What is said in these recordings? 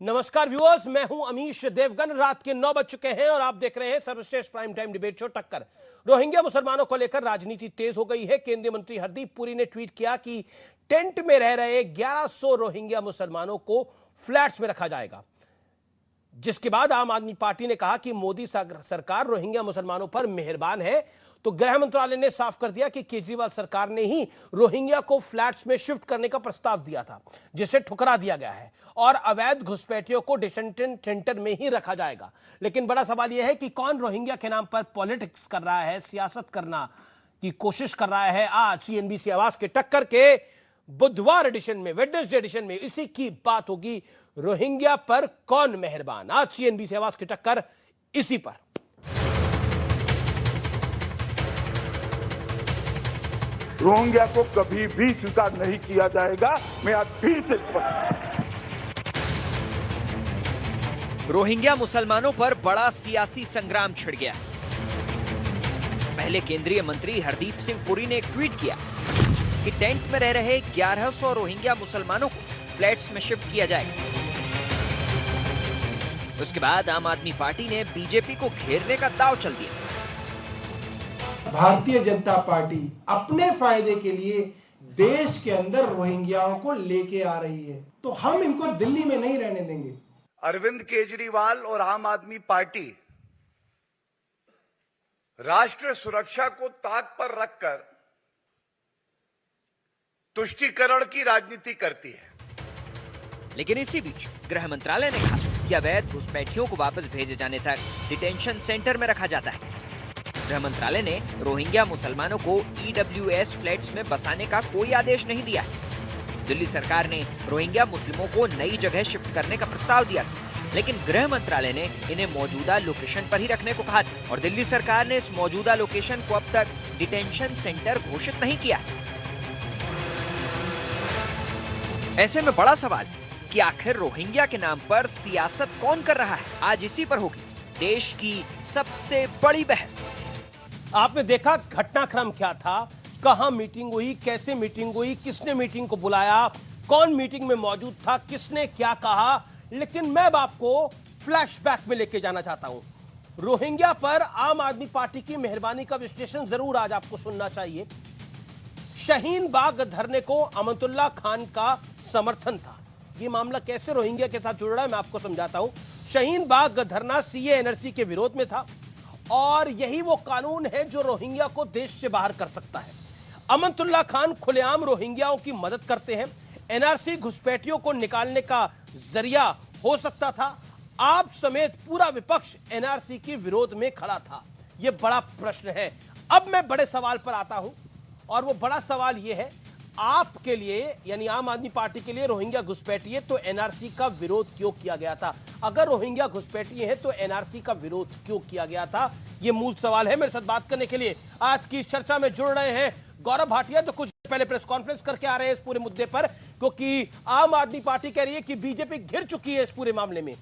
नमस्कार व्यूअर्स, मैं हूं अमीश देवगन। रात के 9 बज चुके हैं और आप देख रहे हैं सर्वश्रेष्ठ प्राइम टाइम डिबेट शो टक्कर। रोहिंग्या मुसलमानों को लेकर राजनीति तेज हो गई है। केंद्रीय मंत्री हरदीप पुरी ने ट्वीट किया कि टेंट में रह रहे 1100 रोहिंग्या मुसलमानों को फ्लैट्स में रखा जाएगा, जिसके बाद आम आदमी पार्टी ने कहा कि मोदी सरकार रोहिंग्या मुसलमानों पर मेहरबान है। तो गृह मंत्रालय ने साफ कर दिया कि केजरीवाल सरकार ने ही रोहिंग्या को फ्लैट्स में शिफ्ट करने का प्रस्ताव दिया था, जिसे ठुकरा दिया गया है और अवैध घुसपैठियों को डिटेंशन सेंटर में ही रखा जाएगा। लेकिन बड़ा सवाल यह है कि कौन रोहिंग्या के नाम पर पॉलिटिक्स कर रहा है, सियासत करना की कोशिश कर रहा है। आज सीएनबीसी आवाज के टक्कर के बुधवार एडिशन में, वेडनेसडे एडिशन में इसी की बात होगी, रोहिंग्या पर कौन मेहरबान। आज सीएनबीसी आवाज की टक्कर इसी पर। रोहिंग्या को कभी भी स्वीकार नहीं किया जाएगा। मैं आज फिर से रोहिंग्या मुसलमानों पर बड़ा सियासी संग्राम छिड़ गया। पहले केंद्रीय मंत्री हरदीप सिंह पुरी ने एक ट्वीट किया कि टेंट में रह रहे 1100 रोहिंग्या मुसलमानों को फ्लैट्स में शिफ्ट किया जाएगा। उसके बाद आम आदमी पार्टी ने बीजेपी को घेरने का दांव चल दिया। भारतीय जनता पार्टी अपने फायदे के लिए देश के अंदर रोहिंग्याओं को लेके आ रही है, तो हम इनको दिल्ली में नहीं रहने देंगे। अरविंद केजरीवाल और आम आदमी पार्टी राष्ट्रीय सुरक्षा को ताक पर रखकर तुष्टीकरण की राजनीति करती है। लेकिन इसी बीच गृह मंत्रालय ने कहा कि अवैध घुसपैठियों को वापस भेजे जाने तक डिटेंशन सेंटर में रखा जाता है। गृह मंत्रालय ने रोहिंग्या मुसलमानों को ईडब्ल्यूएस फ्लैट्स में बसाने का कोई आदेश नहीं दिया है। दिल्ली सरकार ने रोहिंग्या मुस्लिमों को नई जगह शिफ्ट करने का प्रस्ताव दिया था, लेकिन गृह मंत्रालय ने इन्हें मौजूदा लोकेशन पर ही रखने को कहा था और दिल्ली सरकार ने इस मौजूदा लोकेशन को अब तक डिटेंशन सेंटर घोषित नहीं किया। ऐसे में बड़ा सवाल कि आखिर रोहिंग्या के नाम पर सियासत कौन कर रहा है, आज इसी पर होगी देश की सबसे बड़ी बहस। आपने देखा घटनाक्रम क्या था, कहां मीटिंग हुई, कैसे मीटिंग हुई, किसने मीटिंग को बुलाया, कौन मीटिंग में मौजूद था, किसने क्या कहा। लेकिन मैं अब आपको फ्लैशबैक में लेके जाना चाहता हूं। रोहिंग्या पर आम आदमी पार्टी की मेहरबानी का विश्लेषण जरूर आज आपको सुनना चाहिए। शाहीन बाग धरने को अमतुल्ला खान का समर्थन था। ये मामला कैसे रोहिंग्या के साथ जुड़ रहा है मैं आपको समझाता हूं। शाहीन बाग धरना सीए एनआरसी के विरोध में था और यही वो कानून है जो रोहिंग्या को देश से बाहर कर सकता है। अमतुल्ला खान खुलेआम रोहिंग्याओं की मदद करते हैं। एनआरसी घुसपैठियों को निकालने का जरिया हो सकता था। आप समेत पूरा विपक्ष एनआरसी के विरोध में खड़ा था। यह बड़ा प्रश्न है। अब मैं बड़े सवाल पर आता हूं और वो बड़ा सवाल यह है, आपके लिए यानी आम आदमी पार्टी के लिए रोहिंग्या घुसपैठी है तो एनआरसी का विरोध क्यों किया गया था? अगर रोहिंग्या घुसपैठी है तो एनआरसी का विरोध क्यों किया गया था? यह मूल सवाल है। मेरे साथ बात करने के लिए आज की इस चर्चा में जुड़ रहे हैं गौरव भाटिया, जो कुछ पहले प्रेस कॉन्फ्रेंस करके आ रहे हैं इस पूरे मुद्दे पर, क्योंकि आम आदमी पार्टी कह रही है कि बीजेपी घिर चुकी है इस पूरे मामले में।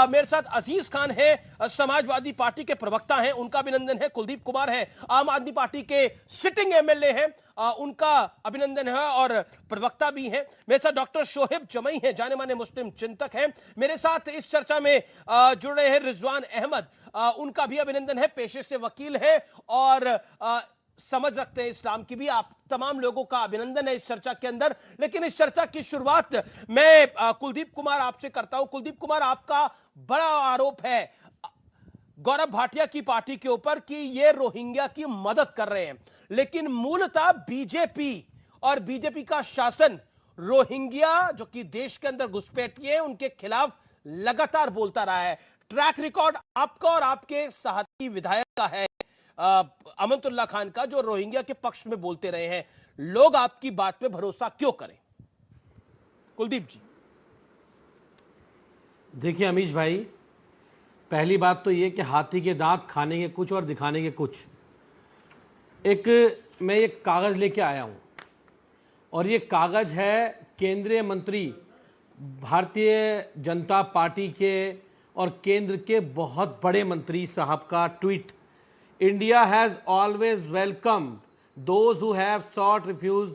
मेरे साथ अजीज खान है, समाजवादी पार्टी के प्रवक्ता हैं, उनका अभिनंदन है। कुलदीप कुमार है, आम आदमी पार्टी के सिटिंग एमएलए हैं, उनका अभिनंदन है और प्रवक्ता भी हैं। मेरे साथ डॉक्टर शोहेब जमई हैं, जाने माने मुस्लिम चिंतक हैं। मेरे साथ इस चर्चा में जुड़ रहे हैं रिजवान अहमद, उनका भी अभिनंदन है, पेशे से वकील है और समझ रखते हैं इस्लाम की भी। आप तमाम लोगों का अभिनंदन है इस चर्चा के अंदर। लेकिन इस चर्चा की शुरुआत मैं कुलदीप कुमार आपसे करता हूं। कुलदीप कुमार, आपका बड़ा आरोप है गौरव भाटिया की पार्टी के ऊपर कि ये रोहिंग्या की मदद कर रहे हैं, लेकिन मूलतः बीजेपी और बीजेपी का शासन रोहिंग्या जो कि देश के अंदर घुसपैठी है उनके खिलाफ लगातार बोलता रहा है। ट्रैक रिकॉर्ड आपका और आपके साथी विधायक का है, अमतुल्ला खान का, जो रोहिंग्या के पक्ष में बोलते रहे हैं। लोग आपकी बात पे भरोसा क्यों करें? कुलदीप जी। देखिए अमीश भाई, पहली बात तो ये कि हाथी के दांत खाने के कुछ और दिखाने के कुछ। मैं एक कागज लेके आया हूं और ये कागज है केंद्रीय मंत्री भारतीय जनता पार्टी के और केंद्र के बहुत बड़े मंत्री साहब का tweet. India has always welcomed those who have sought refuge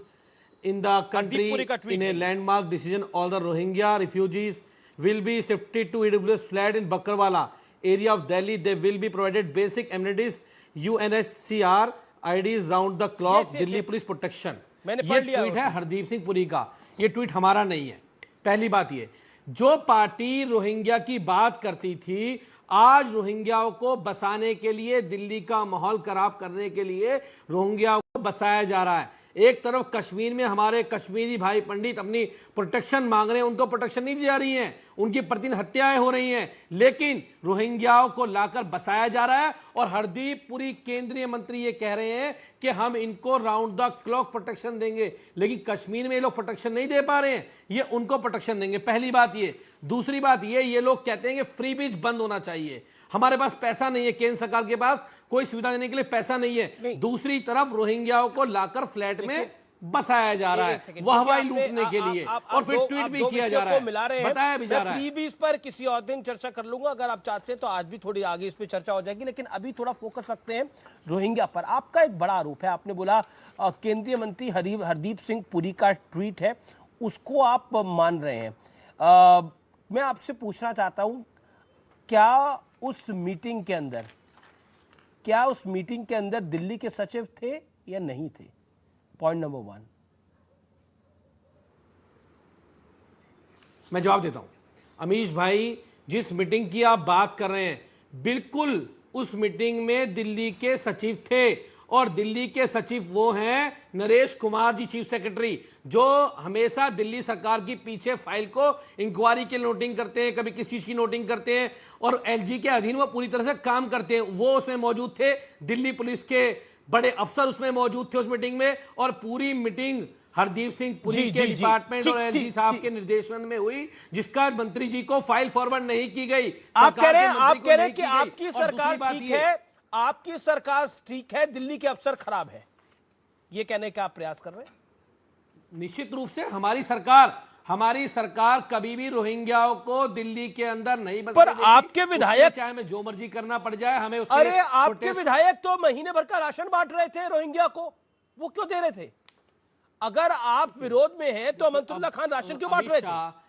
in the country in a landmark decision. All the Rohingya refugees will be shifted to EWS flat in Bakarwala area of Delhi. They will be provided basic amenities, UNHCR, IDs round the clock, Yes, yes, Delhi yes. Police protection. मैंने ये पढ़ लिया tweet वो। है हरदीप सिंह पुरी का, ये tweet हमारा नहीं है। पहली बात ये, जो पार्टी रोहिंग्या की बात करती थी, आज रोहिंग्याओं को बसाने के लिए, दिल्ली का माहौल खराब करने के लिए रोहिंग्याओं को बसाया जा रहा है। एक तरफ कश्मीर में हमारे कश्मीरी भाई पंडित अपनी प्रोटेक्शन मांग रहे हैं, उनको प्रोटेक्शन नहीं दी जा रही है, उनकी प्रतिदिन हत्याएं हो रही हैं, लेकिन रोहिंग्याओं को लाकर बसाया जा रहा है। और हरदीप पुरी केंद्रीय मंत्री ये कह रहे हैं कि हम इनको राउंड द क्लॉक प्रोटेक्शन देंगे, लेकिन कश्मीर में ये लोग प्रोटेक्शन नहीं दे पा रहे हैं, ये उनको प्रोटेक्शन देंगे। पहली बात ये। दूसरी बात ये लोग कहते हैं कि फ्री बीच बंद होना चाहिए। हमारे पास पैसा नहीं है, केंद्र सरकार के पास कोई सुविधा देने के लिए पैसा नहीं है। दूसरी तरफ रोहिंग्याओं को लाकर फ्लैट में बसाया जा रहा है वाहवाही लूटने के लिए, और फिर ट्वीट भी किया जा रहा है, बताया भी जा रहा है। फ्रीबीज पर किसी और दिन चर्चा कर लूंगा, अगर आप चाहते हैं तो आज भी थोड़ी आगे इस पे चर्चा हो जाएगी, लेकिन अभी थोड़ा फोकस रखते हैं रोहिंग्या पर। आपका एक बड़ा आरोप है, आपने बोला केंद्रीय मंत्री हरदीप सिंह पुरी का ट्वीट है, उसको आप मान रहे हैं। मैं आपसे पूछना चाहता हूं, क्या उस मीटिंग के अंदर दिल्ली के सचिव थे या नहीं थे? Point number 1। मैं जवाब देता हूं। अमीश भाई, जिस मीटिंग की आप बात कर रहे हैं, बिल्कुल उस मीटिंग में दिल्ली के सचिव थे, और दिल्ली के सचिव वो हैं नरेश कुमार जी, चीफ सेक्रेटरी, जो हमेशा दिल्ली सरकार की पीछे फाइल को इंक्वायरी के नोटिंग करते हैं, कभी किस चीज की नोटिंग करते हैं, और एलजी के अधीन वो पूरी तरह से काम करते हैं। वो उसमें मौजूद थे, दिल्ली पुलिस के बड़े अफसर उसमें मौजूद थे उस मीटिंग में, और पूरी मीटिंग हरदीप सिंह पुरी के डिपार्टमेंट और एलजी साहब के निर्देशन में हुई, जिसका मंत्री जी को फाइल फॉरवर्ड नहीं की गई। आप कह रहे हैं कि आपकी सरकार ठीक है, आपकी सरकार ठीक है, दिल्ली के अफसर खराब है, ये कहने का आप प्रयास कर रहे हैं? निश्चित रूप से हमारी सरकार कभी भी रोहिंग्याओं को दिल्ली के अंदर नहीं बसने पर देगी। आपके विधायक, चाहे हमें जो मर्जी करना पड़ जाए, हमें उसके अरे आपके विधायक तो महीने भर का राशन बांट रहे थे रोहिंग्या को, वो क्यों दे रहे थे? अगर आप विरोध में हैं तो अमंतुल्लाह खान राशन क्यों बांट रहे थे?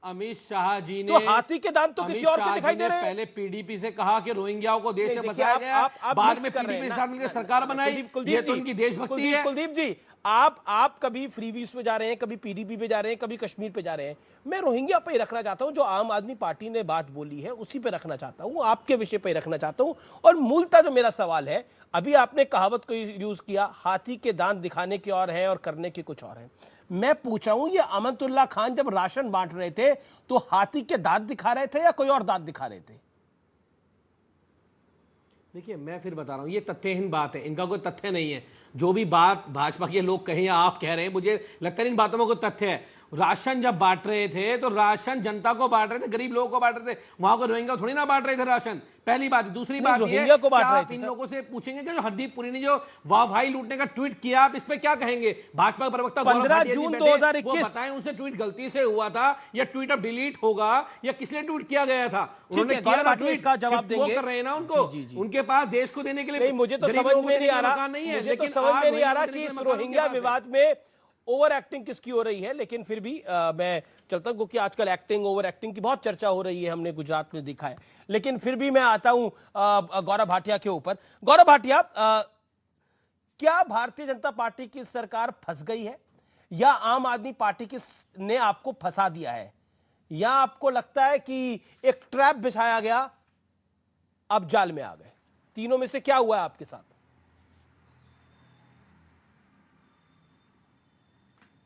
अमित शाह जी ने, तो हाथी के दांत तो किसी और के दिखाई दे रहे हैं। पहले पीडीपी से कहा कि रोहिंग्याओं को देश से बचाया गया, बाद में पीडीपी के साथ मिलकर सरकार बनाई, ये तो उनकी देशभक्ति है। कुलदीप जी, आप कभी फ्रीबीज पे जा रहे हैं, कभी पीडीपी पे जा रहे हैं, कभी कश्मीर पे जा रहे हैं। मैं रोहिंग्या पे ही रखना चाहता हूं, जो आम आदमी पार्टी ने बात बोली है उसी पे रखना चाहता हूं, आपके विषय पे रखना चाहता हूं। और मूलतः जो मेरा सवाल है, अभी आपने कहावत को यूज किया, हाथी के दांत दिखाने के और हैं और करने के कुछ और हैं। मैं पूछ रहा हूं, ये अमंतुल्लाह खान जब राशन बांट रहे थे तो हाथी के दांत दिखा रहे थे या कोई और दांत दिखा रहे थे? देखिए, मैं फिर बता रहा हूं, ये तथ्यहीन बात है, इनका कोई तथ्य नहीं है। जो भी बात भाजपा के लोग कहें या आप कह रहे हैं, मुझे लगता है इन बातों में कोई तथ्य है। राशन जब बांट रहे थे तो राशन जनता को बांट रहे थे, गरीब लोगों को बांट रहे थे, वहां को रोहिंग्या थोड़ी ना बांट रहे थे राशन। पहली बात। दूसरी बात ये, आप इन लोगों से पूछेंगे कि जो हरदीप पुरी ने जो वाहवाही लूटने का ट्वीट किया, आप इस पे क्या कहेंगे? भाजपा प्रवक्ता 15 जून 2021 बताएं, उनसे ट्वीट गलती से हुआ था या ट्वीट अब डिलीट होगा या किस लिए ट्वीट किया गया था? उन्होंने किया ना ट्वीट, का जवाब देंगे। कर रहे हैं ना उनको, उनके पास देश को देने के लिए मुझे तो समझ में नहीं आ रहा, लेकिन समझ में नहीं आ रहा कि इस रोहिंग्या विवाद में ओवर एक्टिंग किसकी हो रही है। लेकिन फिर भी मैं चलता हूं, क्योंकि आजकल एक्टिंग, ओवर एक्टिंग की बहुत चर्चा हो रही है, हमने गुजरात में देखा है। लेकिन फिर भी मैं आता हूं गौरव भाटिया के ऊपर। गौरव भाटिया, क्या भारतीय जनता पार्टी की सरकार फंस गई है या आम आदमी पार्टी ने आपको फंसा दिया है, या आपको लगता है कि एक ट्रैप बिछाया गया, अब जाल में आ गए? तीनों में से क्या हुआ है आपके साथ?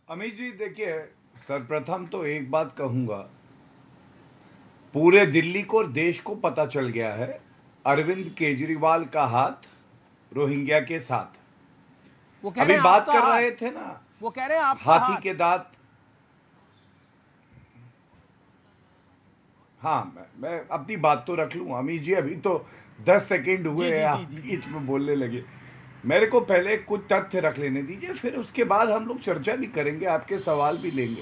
अमित जी, देखिए, सर्वप्रथम तो एक बात कहूंगा, पूरे दिल्ली को और देश को पता चल गया है अरविंद केजरीवाल का हाथ रोहिंग्या के साथ। वो कह अभी रहे हैं बात आपका कर हाथ। रहे थे ना, वो कह रहे हैं आपका हाथी के दांत। हाँ, मैं अपनी बात तो रख लूं अमित जी, अभी तो 10 सेकंड हुए हैं, आप बीच में बोलने लगे। मेरे को पहले कुछ तथ्य रख लेने दीजिए, फिर उसके बाद हम लोग चर्चा भी करेंगे, आपके सवाल भी लेंगे।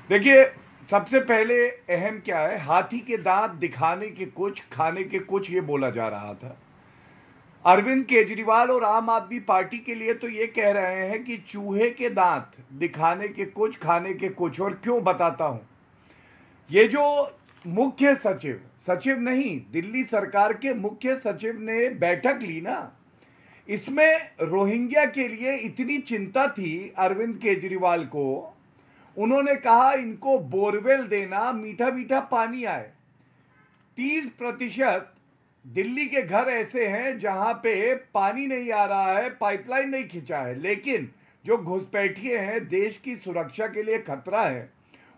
देखिए, सबसे पहले अहम क्या है, हाथी के दांत दिखाने के कुछ, खाने के कुछ, ये बोला जा रहा था। अरविंद केजरीवाल और आम आदमी पार्टी के लिए तो ये कह रहे हैं कि चूहे के दांत दिखाने के कुछ, खाने के कुछ। और क्यों बताता हूं, ये जो मुख्य सचिव, सचिव नहीं, दिल्ली सरकार के मुख्य सचिव ने बैठक ली ना, इसमें रोहिंग्या के लिए इतनी चिंता थी अरविंद केजरीवाल को। उन्होंने कहा इनको बोरवेल देना, मीठा मीठा पानी आए। 30% दिल्ली के घर ऐसे हैं जहां पे पानी नहीं आ रहा है, पाइपलाइन नहीं खिंचा है, लेकिन जो घुसपैठिए हैं, देश की सुरक्षा के लिए खतरा है,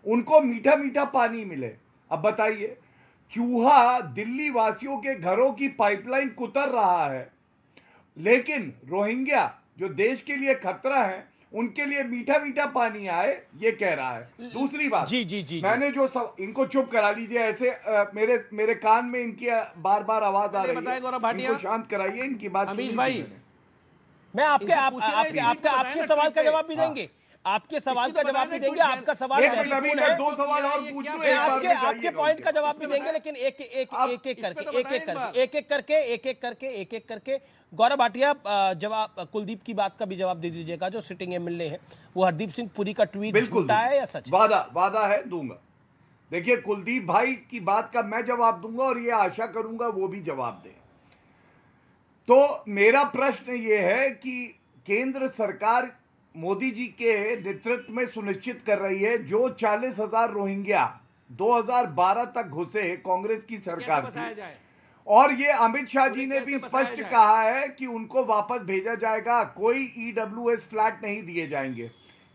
उनको मीठा मीठा पानी मिले। अब बताइए, चूहा दिल्ली वासियों के घरों की पाइपलाइन कुतर रहा है, लेकिन रोहिंग्या जो देश के लिए खतरा है, उनके लिए मीठा मीठा पानी आए, ये कह रहा है। दूसरी बात, जी मैंने जो सब इनको चुप करा लीजिए, ऐसे मेरे कान में इनकी बार बार आवाज आ रही है, इनको शांत कराइए, इनकी बात। अमीश भाई, मैं आपके सवाल का जवाब भी देंगे, आपके सवाल का जवाब भी देंगे, आपका सवाल महत्वपूर्ण है। 2 सवाल और पूछ लूं, आपके पॉइंट का जवाब भी देंगे, लेकिन एक एक करके गौरव भाटिया जवाब, कुलदीप की बात का भी जवाब दे दीजिएगा। जो सिटिंग एमएलए है, वो हरदीप सिंह पुरी का ट्वीट झूठा है या सच? वादा है, दूंगा। देखिए, कुलदीप भाई की बात का मैं जवाब दूंगा और ये आशा करूंगा वो भी जवाब दें। तो मेरा प्रश्न ये है कि केंद्र सरकार मोदी जी के नेतृत्व में सुनिश्चित कर रही है, जो 40,000 रोहिंग्या 2012 तक घुसे कांग्रेस की सरकार थी, और ये अमित शाह जी ने भी स्पष्ट कहा है कि उनको वापस भेजा जाएगा, कोई ईडब्ल्यूएस फ्लैट नहीं दिए जाएंगे।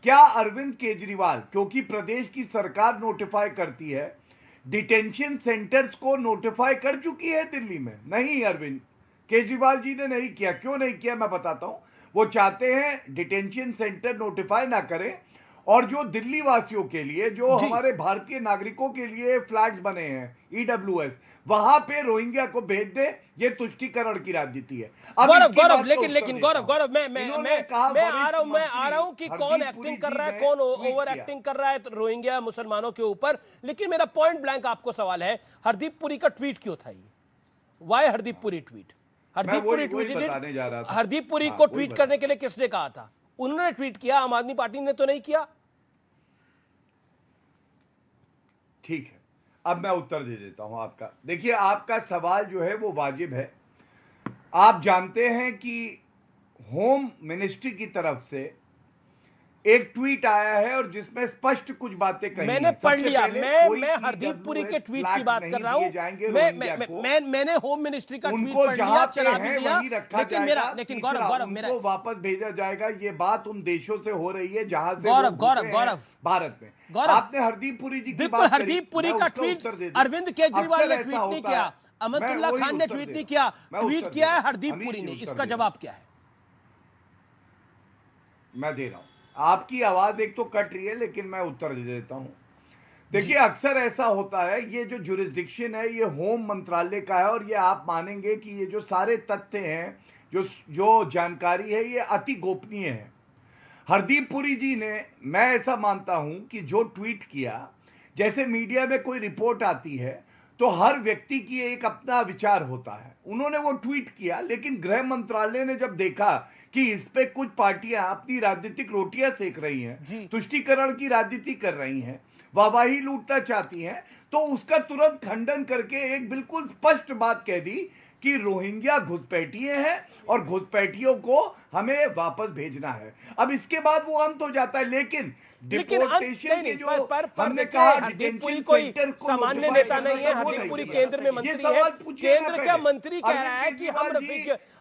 क्या अरविंद केजरीवाल, क्योंकि प्रदेश की सरकार नोटिफाई करती है, डिटेंशन सेंटर्स को नोटिफाई कर चुकी है दिल्ली में? नहीं, अरविंद केजरीवाल जी ने नहीं किया। क्यों नहीं किया, मैं बताता हूं। वो चाहते हैं डिटेंशन सेंटर नोटिफाई ना करें, और जो दिल्ली वासियों के लिए, जो हमारे भारतीय नागरिकों के लिए फ्लैट्स बने हैं ईडब्ल्यूएस, वहां पे रोहिंग्या को भेज दे। ये तुष्टीकरण की राजनीति है। गौरव लेकिन गौरव मैं आ रहा हूं कि कौन एक्टिंग कर रहा है, कौन ओवर एक्टिंग कर रहा है तो रोहिंग्या मुसलमानों के ऊपर। लेकिन मेरा पॉइंट ब्लैंक आपको सवाल है, हरदीप पुरी का ट्वीट क्यों था ये? Why Hardeep Puri tweet? हरदीप पुरी को ट्वीट करने के लिए किसने कहा था? उन्होंने ट्वीट किया, आम आदमी पार्टी ने तो नहीं किया। ठीक है, अब मैं उत्तर दे देता हूं आपका। देखिए, आपका सवाल जो है वो वाजिब है। आप जानते हैं कि होम मिनिस्ट्री की तरफ से एक ट्वीट आया है और जिसमें स्पष्ट कुछ बातें कही। मैंने पढ़ लिया। मैं हरदीप पुरी के ट्वीट की बात कर रहा हूं। मैंने होम मिनिस्ट्री का ट्वीट पढ़ लिया, चला भी दिया, लेकिन गौरव मेरा वापस भेजा जाएगा, ये बात उन देशों से हो रही है जहां से गौरव भारत में। आपने हरदीप पुरी जी की बिल्कुल, हरदीप पुरी का ट्वीट अरविंद केजरीवाल ने ट्वीट नहीं किया, अमतुल्ला खान ने ट्वीट नहीं किया, ट्वीट किया है हरदीप पुरी ने। इसका जवाब क्या है? मैं दे रहा हूं। आपकी आवाज एक तो कट रही है, लेकिन मैं उत्तर दे देता हूं। देखिए, अक्सर ऐसा होता है, ये जो जुरिस्डिक्शन है ये होम मंत्रालय का है, और ये आप मानेंगे कि ये जो सारे तथ्य हैं, जो जानकारी है, ये अति गोपनीय है। हरदीप पुरी जी ने, मैं ऐसा मानता हूं कि जो ट्वीट किया, जैसे मीडिया में कोई रिपोर्ट आती है तो हर व्यक्ति की एक अपना विचार होता है। उन्होंने वो ट्वीट किया, लेकिन गृह मंत्रालय ने जब देखा कि इस पे कुछ पार्टियां अपनी राजनीतिक रोटियां सेक रही हैं, तुष्टीकरण की राजनीति कर रही हैं, वाहवाही लूटना चाहती हैं, तो उसका तुरंत खंडन करके एक बिल्कुल स्पष्ट बात कह दी कि रोहिंग्या घुसपैठिए हैं और घुसपैठियों को हमें वापस भेजना है। अब इसके बाद वो अंत हो जाता है, लेकिन हरदीप पुरी कोई सामान्य नेता नहीं है। हरदीप पुरी केंद्र में मंत्री है। केंद्र का मंत्री कह रहा है कि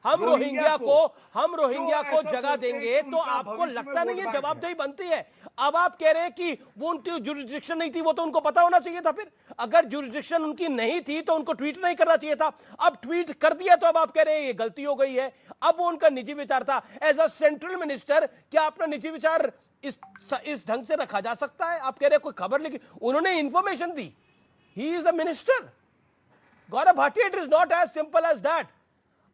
हम रोहिंग्या को जगह देंगे, तो आपको लगता नहीं है जवाबदेही बनती है? अब आप कह रहे हैं कि वो उनकी जुरिस्डिक्शन नहीं थी, वो तो उनको पता होना चाहिए था। फिर अगर जुरिस्डिक्शन उनकी नहीं थी तो उनको ट्वीट नहीं करना चाहिए था। अब ट्वीट कर दिया तो अब आप कह रहे हैं ये गलती हो गई है। अब वो उनका निजी विचार था। एज अ सेंट्रल मिनिस्टर, क्या अपना निजी विचार इस ढंग से रखा जा सकता है? आप कह रहे हैं कोई खबर लिखी, उन्होंने इंफॉर्मेशन दी। He is a minister. Gaurav Bhatia, it is not as simple as that.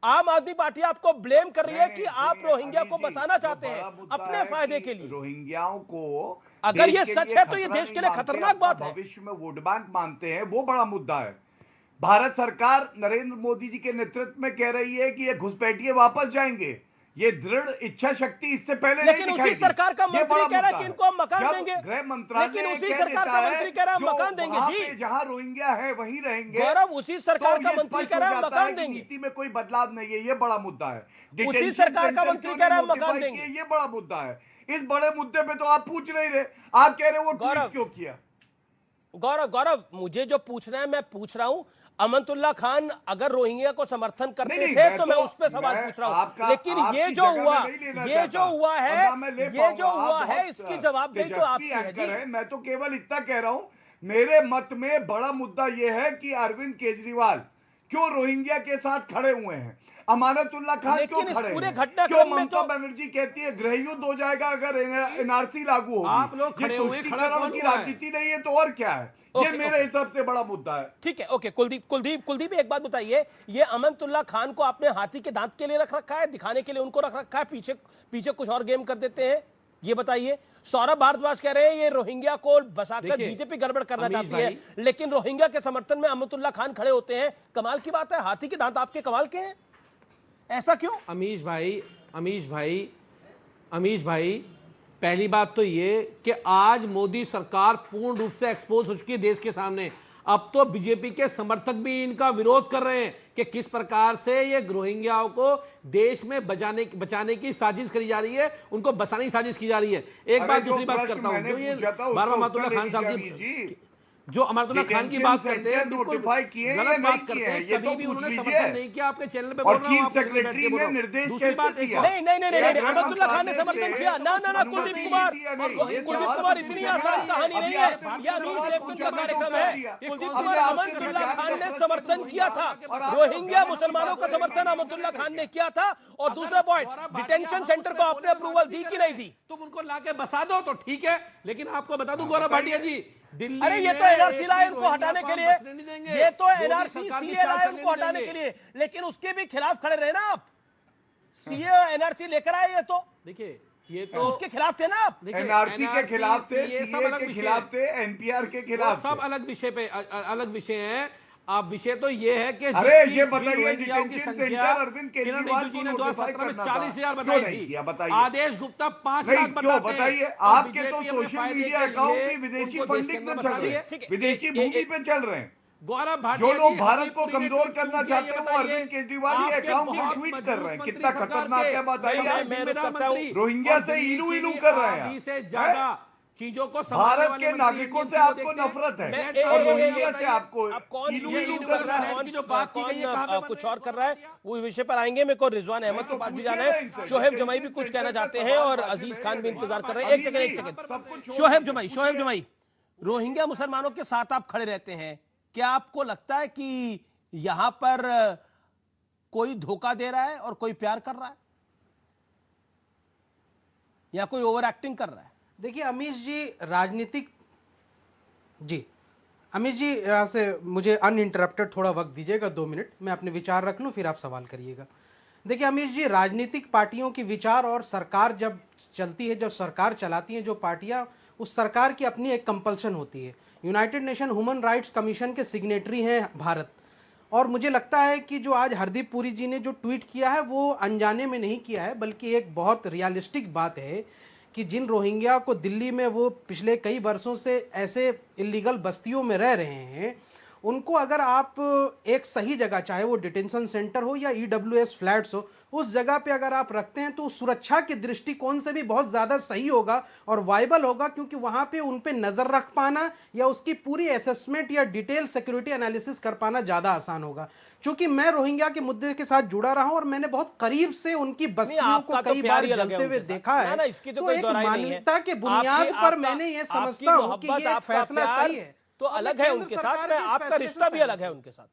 Aam Aadmi party आपको ब्लेम कर रही है कि आप रोहिंग्या को बचाना चाहते हैं अपने फायदे के लिए। रोहिंग्याओं को अगर ये सच है तो ये देश के लिए खतरनाक बात है। भविष्य में वोट बैंक मानते हैं, वो बड़ा मुद्दा है। भारत सरकार नरेंद्र मोदी जी के नेतृत्व में कह रही है कि ये घुसपैठिए वापस जाएंगे। ये दृढ़ इच्छा शक्ति इससे पहले लेकिन नहीं उसी दिखाई थी। सरकार का ये मंत्री बड़ा कह रहा है मुद्दा कि इनको हम मकान जब देंगे। गृह मंत्रालय लेकिन उसी कह सरकार देता का है, मंत्री कह रहा है हम जो मकान देंगे वहां जी। पे जहां रोहिंग्या है वहीं रहेंगे। गौरव, उसी सरकार तो का ये मंत्री स्पष्ट कह रहा है हो हम जाता मकान है कि देंगे। नीति में कोई बदलाव नहीं है, ये बड़ा मुद्दा है। उसी डिटेंशन सरकार का सेंटर मंत्री क्यों कह रहा है नहीं हम मकान notify देंगे। किए, ये बड़ा मुद्दा है। इस बड़े मुद्दे पे तो आप पूछ नहीं रहे, आप कह रहे हो वो गौरव, ट्वीट क्यों किया। गौरव, मुझे जो पूछना है मैं पूछ रहा हूं। अमनतुल्ला खान अगर रोहिंग्या को समर्थन करते नहीं, थे मैं तो मैं तो- उस पर सवाल मैं पूछ रहा हूं। आपका- लेकिन आपकी ये जो जगह हुआ, मैं नहीं लेना ये जो चाहता। हुआ और है, ना मैं ले ये जो पाऊंगा, हुआ आप है, बहुत इसकी जवाबदेही तो आपकी है तेजस्वी जी। एंकर है। मैं तो केवल इतना कह रहा हूं, मेरे मत में बड़ा मुद्दा यह है कि अरविंद केजरीवाल क्यों रोहिंग्या के साथ खड़े हुए हैं, अमानतुल्ला खान क्यों लेकिन इस खड़े पूरे हैं, घटनाक्रम क्यों में ममता तो- बनर्जी कहती है गृह युद्ध हो जाएगा अगर एनआरसी लागू होगी। आप लोग खड़े ये हुए, खड़ा तुष्टीकरण कौन की हुआ है? राजनीति नहीं है तो और क्या है। ये ओके, मेरे ओके। हिसाब से बड़ा मुद्दा है। ठीक है, ओके। कुलदीप एक बात बताइए, ये अमनतुल्ला खान को आपने हाथी के दांत के लिए रख रखा है, दिखाने के लिए उनको रख रखा है, पीछे कुछ और गेम कर देते हैं, ये बताइए। सौरभ भारद्वाज कह रहे हैं ये रोहिंग्या को बसाकर देखिए, बीजेपी गड़बड़ करना अमीश चाहती है, लेकिन रोहिंग्या के समर्थन में अमनतुल्ला खान खड़े होते हैं। कमाल की बात है, हाथी के दांत आपके कमाल के हैं, ऐसा क्यों? अमीश भाई, पहली बात तो ये कि आज मोदी सरकार पूर्ण रूप से एक्सपोज हो चुकी है देश के सामने। अब तो बीजेपी के समर्थक भी इनका विरोध कर रहे हैं कि किस प्रकार से ये रोहिंग्याओं को देश में बचाने की साजिश करी जा रही है, उनको बसाने की साजिश की जा रही है। एक बात, दूसरी बात करता हूं, जो ये बार-बार अमरतुल्ला खान साहब की जो अमरतुल्ला खान की बात करते हैं, बिल्कुल गलत बात करते हैं। कभी भी उन्होंने समर्थन नहीं किया, आपके चैनल पे बोल रहा हूं, आपके चैनल पे बैठ के बोल रहा हूं। दूसरी बात, एक नहीं, अमनतुल्ला खान ने समर्थन किया ना। कुलदीप कुमार इतनी आसान कहानी नहीं है, यह अमीश देवगन का कार्यक्रम है। कुलदीप कुमार, अमनतुल्ला खान ने समर्थन किया था, रोहिंग्या मुसलमानों का समर्थन अमनतुल्ला खान ने किया था। और दूसरा पॉइंट, डिटेंशन सेंटर को आपने अप्रूवल दी कि नहीं दी? तुम उनको लाके बसा दो तो ठीक है, लेकिन आपको बता दूं गौरव भाटिया जी, दिल्ली अरे ये तो एनआरसी लाए उनको हटाने के लिए, ये तो एनआरसी सीए लाए उनको हटाने के लिए, लेकिन उसके भी खिलाफ खड़े रहे ना आप। सीए और एनआरसी लेकर आए, ये तो देखिए, ये तो उसके खिलाफ थे ना आप। एनआरसी के खिलाफ थे, ये सब सीए अलग के विषय खिलाफ है। थे, एनपीआर के खिलाफ सब थे। अलग विषय पे अलग विषय है। आप विषय तो ये है कि अरे जिसकी ये बताइए, रोहिंग्याओं की डिटेंशन संख्या सेंटर अरविंद किरण केजरीवाल रिजिजू को ने नोटिफाई 2017 में करना 40,000 था। बताई क्यों नहीं किया, थी। बताइए। आदेश गुप्ता 5 नहीं, लाख क्यों बताते बताइए, हैं। और आपके तो बीजेपी अपने सोशल फायदे मीडिया के अकाउंट लिए भी विदेशी उनको देश के फंडिंग में अंदर चल बसा रहे रही है। हैं, ठीक है, विदेशी भूमि पे चल रहे हैं। गौरव जो भाटिया लोग जी, भारत को हरदीप पुरी ने कमजोर ट्वीट करना क्यों किया, चाहते ये हैं वो अरविंद बताइए। केजरीवाल ही आपके अकाउंट बहुत से ट्वीट मजबूत कर रहे हैं। मंत्री कितना सरकार खतरनाक के, है, बताइए मैं आप। जिम्मेदार करता हूं, मंत्री, रोहिंग्या और से दिल्ली इलू के इलू लिए कर रहे हैं आधी आप। से ज्यादा चीजों को संभालने भारत वाले के मंत्री नागरिकों इंडियन से चीजों आपको देखते हैं। नफरत है मैं- और ये रोहिंग्या से आपको अब कौन इलू ये इलू इलू कर रहा है। की जो बात की गई है, कहाँ पे कौन बन कुछ रही और है, कर रहा है, वो विषय पर आएंगे। मेरे को रिजवान अहमद के पास भी जाना है, शोहेब जमाई भी कुछ कहना चाहते हैं और अजीज खान भी इंतजार कर रहे हैं। एक सेकंड, शोहेब जमाई, रोहिंग्या मुसलमानों के साथ आप खड़े रहते हैं, क्या आपको लगता है कि यहां पर कोई धोखा दे रहा है और कोई प्यार कर रहा है, या कोई ओवर एक्टिंग कर रहा है? देखिए अमीश जी, राजनीतिक जी अमीश जी, यहाँ से मुझे अनइंटरप्टेड थोड़ा वक्त दीजिएगा, 2 मिनट, मैं अपने विचार रख लूँ, फिर आप सवाल करिएगा। देखिए अमीश जी, राजनीतिक पार्टियों की विचार और सरकार जब चलती है, जब सरकार चलाती है जो पार्टियां, उस सरकार की अपनी एक कंपल्शन होती है। United nation human rights commission के सिग्नेटरी हैं भारत, और मुझे लगता है कि जो आज हरदीप पुरी जी ने जो ट्वीट किया है वो अनजाने में नहीं किया है, बल्कि एक बहुत रियलिस्टिक बात है कि जिन रोहिंग्या को दिल्ली में वो पिछले कई वर्षों से ऐसे इलीगल बस्तियों में रह रहे हैं, उनको अगर आप एक सही जगह, चाहे वो डिटेंशन सेंटर हो या ईडब्ल्यूएस फ्लैट्स हो, उस जगह पे अगर आप रखते हैं तो सुरक्षा के दृष्टिकोण से भी बहुत ज़्यादा सही होगा और वाइबल होगा, क्योंकि वहाँ पे उन पे नज़र रख पाना या उसकी पूरी असेसमेंट या डिटेल सिक्योरिटी एनालिसिस कर पाना ज़्यादा आसान होगा। क्योंकि मैं रोहिंग्या के मुद्दे के साथ जुड़ा रहा हूं और मैंने बहुत करीब से उनकी बस्तियों को कई बार जलते हुए देखा है, तो एक मानवता के बुनियाद पर मैंने ये समझता हूं कि ये फैसला सही है। तो अलग है उनके साथ, में आपका रिश्ता भी अलग है उनके साथ।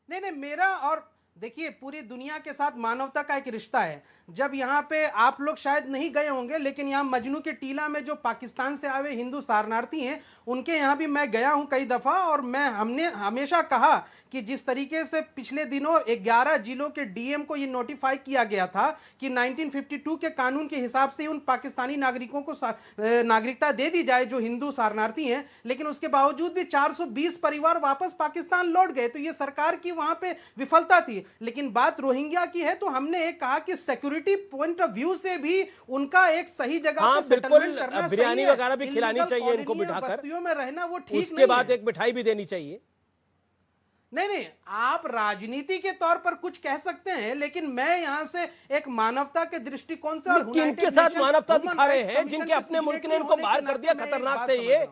नहीं, मेरा और देखिए पूरी दुनिया के साथ मानवता का एक रिश्ता है। जब यहाँ पे आप लोग शायद नहीं गए होंगे, लेकिन यहाँ मजनू के टीला में जो पाकिस्तान से आए हिंदू शरणार्थी हैं, उनके यहाँ भी मैं गया हूँ कई दफ़ा, और हमने हमेशा कहा कि जिस तरीके से पिछले दिनों 11 जिलों के डीएम को ये नोटिफाई किया गया था कि 1952 के कानून के हिसाब से उन पाकिस्तानी नागरिकों को नागरिकता दे दी जाए जो हिंदू शरणार्थी हैं, लेकिन उसके बावजूद भी 420 परिवार वापस पाकिस्तान लौट गए। तो ये सरकार की वहाँ पे विफलता थी। लेकिन बात रोहिंग्या की है तो हमने एक कहा कि सिक्योरिटी पॉइंट ऑफ व्यू से भी उनका एक सही जगह हाँ, पे सेटलमेंट करना सही बिरयानी है। वगैरह भी खिलानी Illegal चाहिए इनको colony बिठाकर, बस्तियों में रहना वो ठीक उसके नहीं बाद है। एक मिठाई भी देनी चाहिए। नहीं, आप राजनीति के तौर पर कुछ कह सकते हैं, लेकिन मैं यहां से एक मानवता के दृष्टिकोण से, और किनके साथ मानवता दिखा रहे हैं? जिनके अपने मुल्क ने इनको बाहर कर दिया, खतरनाक थे ये।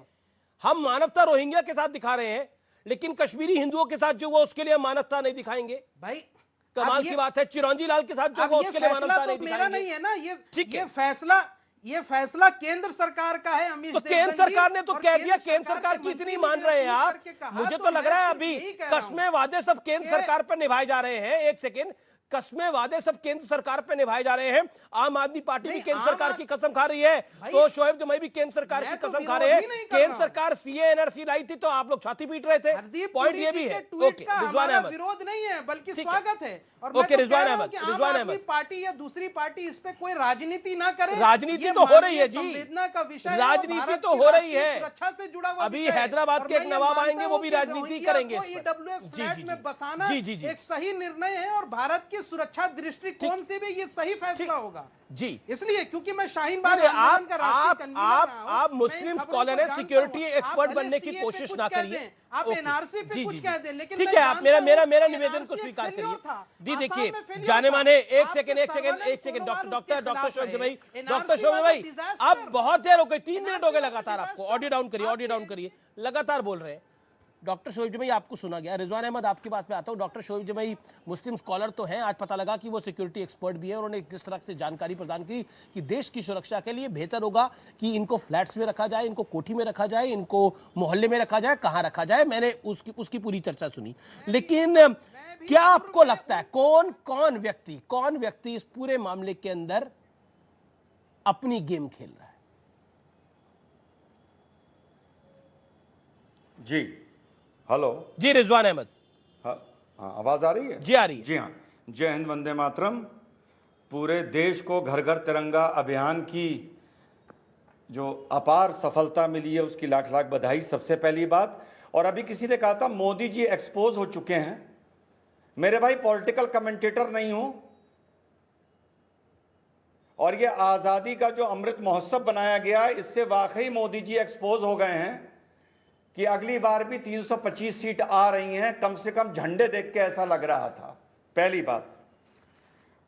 हम मानवता रोहिंग्या के साथ दिखा रहे हैं, लेकिन कश्मीरी हिंदुओं के साथ जो हुआ उसके लिए हम मानवता नहीं दिखाएंगे। भाई कमाल की बात है, चिरंजी लाल के साथ जो हुआ उसके लिए मानवता नहीं मेरा दिखाएंगे। नहीं है ना, ठीक है। ये फैसला केंद्र सरकार का है। अमीश तो केंद्र सरकार ने तो कह दिया, केंद्र सरकार की इतनी मान रहे हैं आप? मुझे तो लग रहा है अभी कस्में वादे सब केंद्र सरकार पर निभाए जा रहे हैं। एक सेकेंड, कस्में वादे सब केंद्र सरकार पर निभाए जा रहे हैं। आम आदमी पार्टी भी केंद्र सरकार की कसम खा रही है, तो शोएब जमाई भी केंद्र सरकार की कसम खा रहे हैं। केंद्र सरकार सीए एनआरसी लाई थी तो आप लोग छाती पीट रहे थे। पॉइंट ये भी है। ओके, रिजवान अहमद, विरोध नहीं है बल्कि स्वागत है। और ओके, रिजवान अहमद, पार्टी या दूसरी पार्टी इस पे कोई राजनीति ना करे। राजनीति तो हो रही है जी, संवेदना का विषय, राजनीति तो हो रही है। सुरक्षा से जुड़ा हुआ अभी हैदराबाद के एक नवाब आएंगे, वो भी राजनीति करेंगे। ईडब्ल्यूएस फ्लैट में बसाना जी जी जी एक सही निर्णय है, और भारत की सुरक्षा दृष्टिकोण से भी ये सही फैसला होगा जी। इसलिए क्योंकि मैं शाहीन बाग आप मुस्लिम स्कॉलर हैं, सिक्योरिटी एक्सपर्ट बनने की कोशिश ना करिए। आप एनआरसी पे कुछ कह दें, लेकिन ठीक है, आप मेरा निवेदन को स्वीकार करिए। दी देखिए जाने माने, एक सेकंड डॉक्टर शोएब भाई अब बहुत देर हो गई, 3 मिनट हो गए लगातार। आपको ऑडियो डाउन करिए, लगातार बोल रहे हैं। डॉक्टर शोएब जमाई आपको सुना गया। रिजवान अहमद आपकी बात पे आता हूँ। डॉक्टर शोएब जमाई मुस्लिम स्कॉलर तो हैं, आज पता लगा कि वो सिक्योरिटी एक्सपर्ट भी है। उन्होंने जिस तरह से जानकारी प्रदान की कि देश की सुरक्षा के लिए बेहतर होगा कि इनको फ्लैट्स में रखा जाए, इनको कोठी में रखा जाए, इनको मोहल्ले में रखा जाए, कहाँ रखा जाए, मैंने उसकी पूरी चर्चा सुनी। लेकिन क्या आपको लगता है कौन व्यक्ति इस पूरे मामले के अंदर अपनी गेम खेल रहा है? जी हेलो जी, रिजवान अहमद। हाँ, आवाज आ रही है? जी आ रही है। जी हाँ, जय हिंद, वंदे मातरम। पूरे देश को घर घर तिरंगा अभियान की जो अपार सफलता मिली है उसकी लाख लाख बधाई, सबसे पहली बात। और अभी किसी ने कहा था मोदी जी एक्सपोज हो चुके हैं। मेरे भाई पॉलिटिकल कमेंटेटर नहीं हूं, और ये आजादी का जो अमृत महोत्सव बनाया गया इससे वाकई मोदी जी एक्सपोज हो गए हैं कि अगली बार भी 325 सीट आ रही हैं। कम से कम झंडे देख के ऐसा लग रहा था, पहली बात।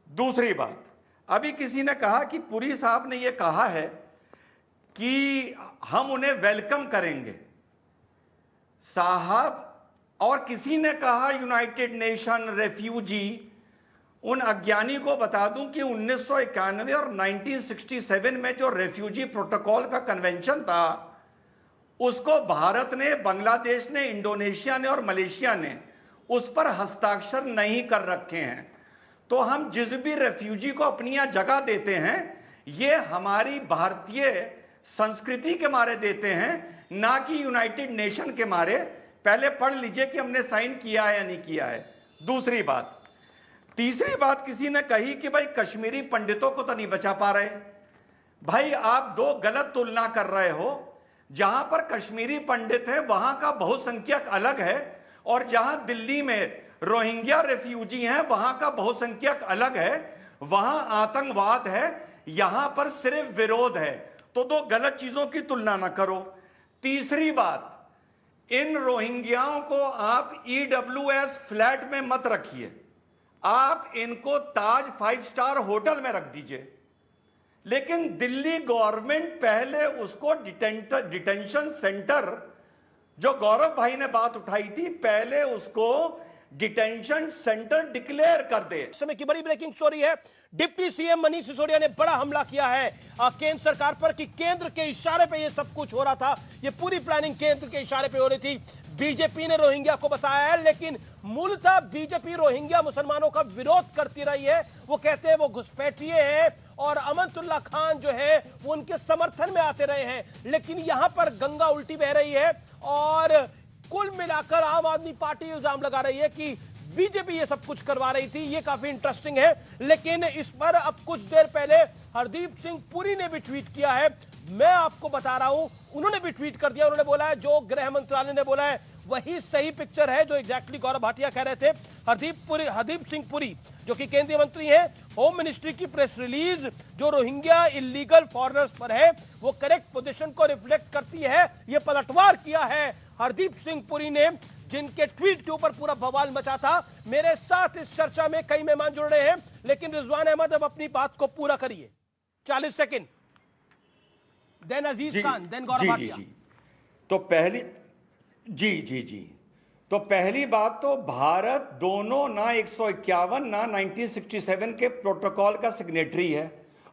दूसरी बात, अभी किसी ने कहा कि पुरी साहब ने यह कहा है कि हम उन्हें वेलकम करेंगे साहब, और किसी ने कहा यूनाइटेड नेशन रेफ्यूजी। उन अज्ञानी को बता दूं कि 1991 और 1967 में जो रेफ्यूजी प्रोटोकॉल का कन्वेंशन था उसको भारत ने, बांग्लादेश ने, इंडोनेशिया ने और मलेशिया ने उस पर हस्ताक्षर नहीं कर रखे हैं। तो हम जिस भी रेफ्यूजी को अपनी यहां जगह देते हैं ये हमारी भारतीय संस्कृति के मारे देते हैं, ना कि यूनाइटेड नेशन के मारे। पहले पढ़ लीजिए कि हमने साइन किया है या नहीं किया है। दूसरी बात, तीसरी बात किसी ने कही कि भाई कश्मीरी पंडितों को तो नहीं बचा पा रहे। भाई आप दो गलत तुलना कर रहे हो। जहां पर कश्मीरी पंडित है वहां का बहुसंख्यक अलग है, और जहां दिल्ली में रोहिंग्या रेफ्यूजी हैं वहां का बहुसंख्यक अलग है। वहां आतंकवाद है, यहां पर सिर्फ विरोध है। तो दो गलत चीजों की तुलना ना करो। तीसरी बात, इन रोहिंग्याओं को आप ईडब्ल्यूएस फ्लैट में मत रखिए, आप इनको ताज 5 स्टार होटल में रख दीजिए। लेकिन दिल्ली गवर्नमेंट पहले उसको डिटेंशन सेंटर, जो गौरव भाई ने बात उठाई थी, पहले उसको डिटेंशन सेंटर डिक्लेयर कर दे। इस समय की बड़ी ब्रेकिंग स्टोरी है। डिप्टी सीएम मनीष सिसोदिया ने बड़ा हमला किया है केंद्र सरकार पर कि केंद्र के इशारे पे ये सब कुछ हो रहा था, ये पूरी प्लानिंग केंद्र के इशारे पे हो रही थी। बीजेपी ने रोहिंग्या को बसाया है, लेकिन मूलतः बीजेपी रोहिंग्या मुसलमानों का विरोध करती रही है। वो कहते हैं वो घुसपैठिए हैं, और अमनतुल्ला खान जो है वो उनके समर्थन में आते रहे हैं। लेकिन यहां पर गंगा उल्टी बह रही है, और कुल मिलाकर आम आदमी पार्टी इल्जाम लगा रही है कि बीजेपी ये सब कुछ करवा रही थी। ये काफी इंटरेस्टिंग है। लेकिन इस पर अब कुछ देर पहले हरदीप सिंह पुरी ने भी ट्वीट किया है। मैं आपको बता रहा हूं, उन्होंने भी ट्वीट कर दिया। उन्होंने बोला है जो गृह मंत्रालय ने बोला है वही सही पिक्चर है जो एग्जैक्टली गौरव भाटिया कह रहे थे। हरदीप सिंह पुरी जो कि केंद्रीय मंत्री हैं, होम मिनिस्ट्री की प्रेस रिलीज जो रोहिंग्या इलीगल फॉरेनर्स पर है वो करेक्ट पोजीशन को रिफ्लेक्ट करती है। ये पलटवार किया है हरदीप सिंह पुरी ने, जिनके ट्वीट के ऊपर पूरा बवाल मचा था। मेरे साथ इस चर्चा में कई मेहमान जुड़ रहे हैं, लेकिन रिजवान अहमद अब अपनी बात को पूरा करिए। 40 सेकंड, देन अजीज खान, देन गौरव भाटिया। तो पहली बात तो भारत दोनों ना 151 ना 1967 के प्रोटोकॉल का सिग्नेटरी है।